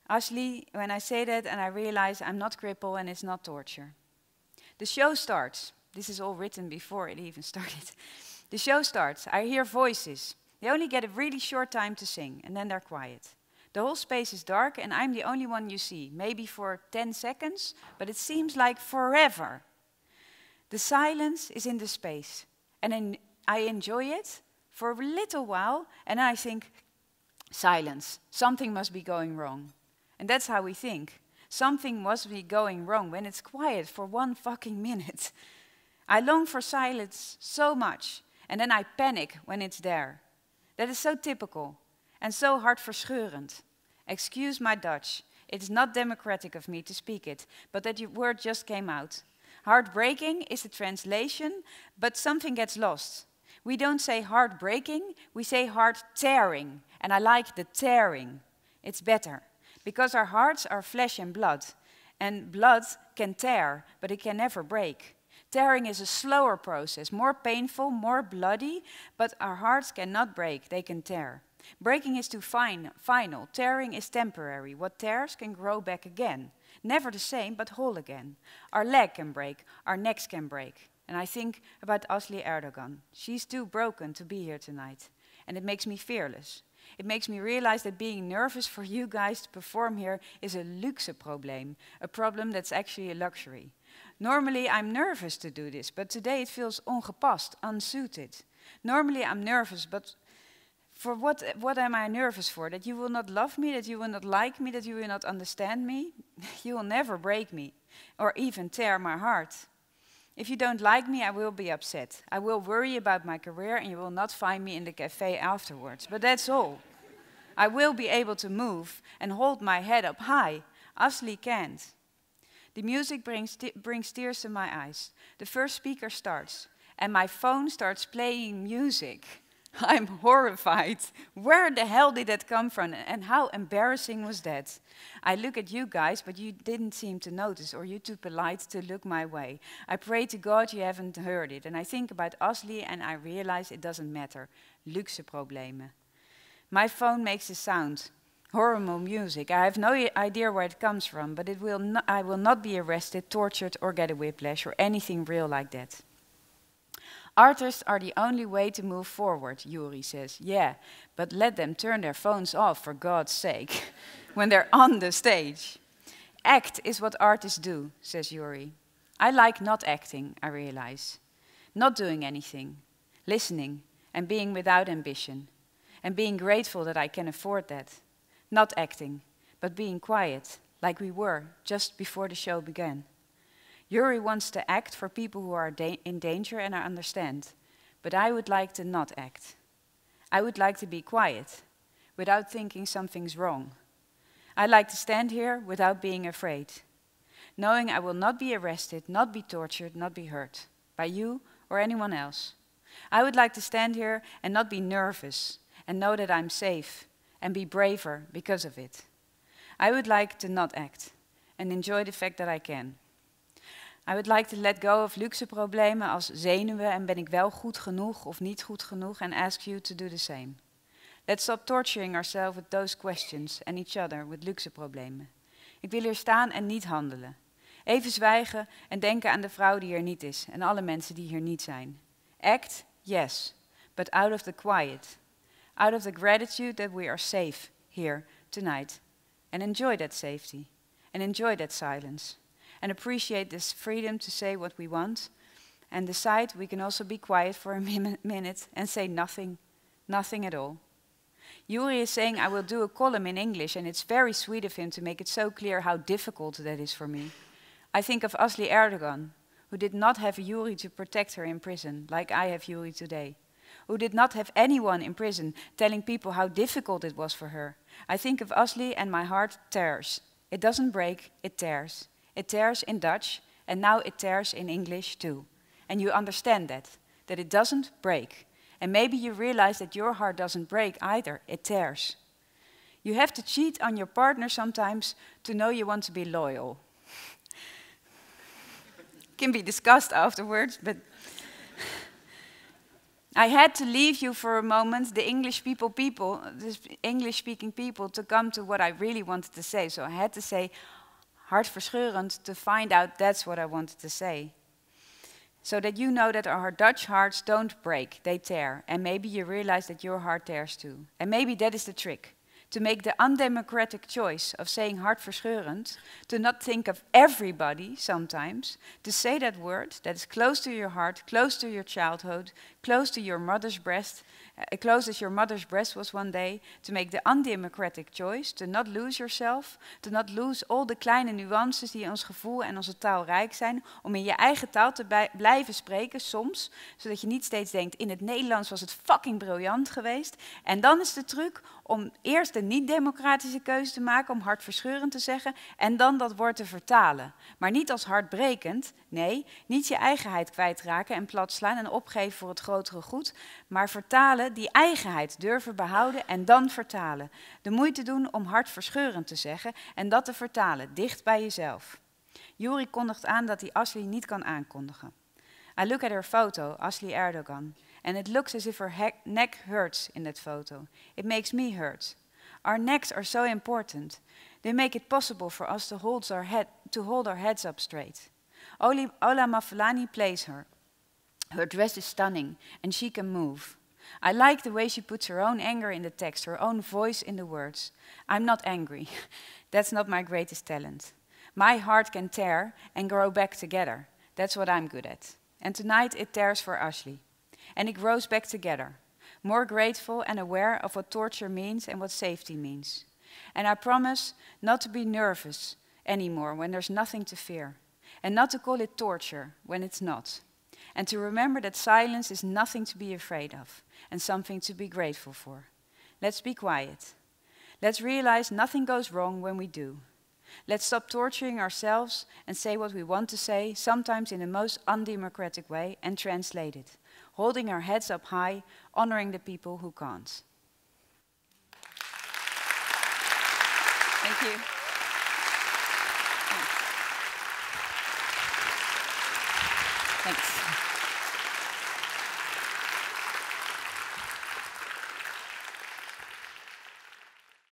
Ashley when I say that and I realize I'm not crippled and it's not torture. The show starts. This is all written before it even started. The show starts. I hear voices. They only get a really short time to sing and then they're quiet. The whole space is dark and I'm the only one you see. Maybe for 10 seconds, but it seems like forever. The silence is in the space and I enjoy it for a little while, and I think, silence, something must be going wrong. And that's how we think. Something must be going wrong when it's quiet for 1 fucking minute. I long for silence so much, and then I panic when it's there. That is so typical, and so hartverscheurend. Excuse my Dutch. It is not democratic of me to speak it, but that word just came out. Heartbreaking is the translation, but something gets lost. We don't say heartbreaking, we say heart tearing. And I like the tearing. It's better. Because our hearts are flesh and blood. And blood can tear, but it can never break. Tearing is a slower process, more painful, more bloody, but our hearts cannot break, they can tear. Breaking is too final, tearing is temporary. What tears can grow back again. Never the same, but whole again. Our leg can break, our necks can break. And I think about Asli Erdogan. She's too broken to be here tonight. And it makes me fearless. It makes me realize that being nervous for you guys to perform here is a luxe probleem. A problem that's actually a luxury. Normally I'm nervous to do this, but today it feels ongepast, unsuited. Normally I'm nervous, but for what am I nervous for? That you will not love me, that you will not like me, that you will not understand me? You will never break me, or even tear my heart. If you don't like me, I will be upset. I will worry about my career and you will not find me in the cafe afterwards. But that's all. I will be able to move and hold my head up high. Asli can't. The music brings tears to my eyes. The first speaker starts and my phone starts playing music. I'm horrified. Where the hell did that come from? And how embarrassing was that? I look at you guys, but you didn't seem to notice, or you're too polite to look my way. I pray to God you haven't heard it. And I think about Asli and I realize it doesn't matter. Luxe problemen. My phone makes a sound. Horrible music. I have no idea where it comes from, but I will not be arrested, tortured, or get a whiplash, or anything real like that. Artists are the only way to move forward, Yuri says. Yeah, but let them turn their phones off, for God's sake, when they're on the stage. Act is what artists do, says Yuri. I like not acting, I realize. Not doing anything, listening, and being without ambition, and being grateful that I can afford that. Not acting, but being quiet, like we were just before the show began. Yuri wants to act for people who are in danger, and I understand. But I would like to not act. I would like to be quiet, without thinking something's wrong. I like to stand here without being afraid, knowing I will not be arrested, not be tortured, not be hurt, by you or anyone else. I would like to stand here and not be nervous, and know that I'm safe, and be braver because of it. I would like to not act, and enjoy the fact that I can. I would like to let go of luxe problemen als zenuwen en ben ik wel goed genoeg of niet goed genoeg, and ask you to do the same. Let's stop torturing ourselves with those questions and each other with luxe problemen. Ik wil hier staan en niet handelen. Even zwijgen en denken aan de vrouw die er niet is en alle mensen die hier niet zijn. Act, yes, but out of the quiet. Out of the gratitude that we are safe here tonight. And enjoy that safety. And enjoy that silence. And appreciate this freedom to say what we want. And decide we can also be quiet for a minute and say nothing. Nothing at all. Yuri is saying I will do a column in English, and it's very sweet of him to make it so clear how difficult that is for me. I think of Asli Erdogan, who did not have Yuri to protect her in prison, like I have Yuri today. Who did not have anyone in prison telling people how difficult it was for her. I think of Asli and my heart tears. It doesn't break, it tears. It tears in Dutch, and now it tears in English too. And you understand that it doesn't break. And maybe you realize that your heart doesn't break either, it tears. You have to cheat on your partner sometimes to know you want to be loyal. Can be discussed afterwards, but I had to leave you for a moment, the English-speaking people, to come to what I really wanted to say. So I had to say hartverscheurend to find out that's what I wanted to say. So that you know that our Dutch hearts don't break, they tear. And maybe you realize that your heart tears too. And maybe that is the trick. To make the undemocratic choice of saying hartverscheurend, to not think of everybody sometimes, to say that word that is close to your heart, close to your childhood, close to your mother's breast, close as your mother's breast was one day, to make the undemocratic choice, to not lose yourself, to not lose all de kleine nuances die ons gevoel en onze taal rijk zijn, om in je eigen taal te blijven spreken soms, zodat je niet steeds denkt, in het Nederlands was het fucking briljant geweest. En dan is de truc om eerst de niet-democratische keuze te maken om hartverscheurend te zeggen en dan dat woord te vertalen. Maar niet als hartbrekend, nee, niet je eigenheid kwijtraken en platslaan en opgeven voor het grotere goed, maar vertalen, die eigenheid durven behouden en dan vertalen. De moeite doen om hartverscheurend te zeggen en dat te vertalen, dicht bij jezelf. Yuri kondigt aan dat hij Asli niet kan aankondigen. I look at her photo, Asli Erdogan, and it looks as if her neck hurts in that photo. It makes me hurt. Our necks are so important. They make it possible for us to hold our heads up straight. Ola Mafalani plays her. Her dress is stunning, and she can move. I like the way she puts her own anger in the text, her own voice in the words. I'm not angry. That's not my greatest talent. My heart can tear and grow back together. That's what I'm good at. And tonight it tears for Asli. And it grows back together, more grateful and aware of what torture means and what safety means. And I promise not to be nervous anymore when there's nothing to fear, and not to call it torture when it's not. And to remember that silence is nothing to be afraid of, and something to be grateful for. Let's be quiet. Let's realize nothing goes wrong when we do. Let's stop torturing ourselves and say what we want to say, sometimes in the most undemocratic way, and translate it. Holding our heads up high, honoring the people who can't. Thank you. Thanks.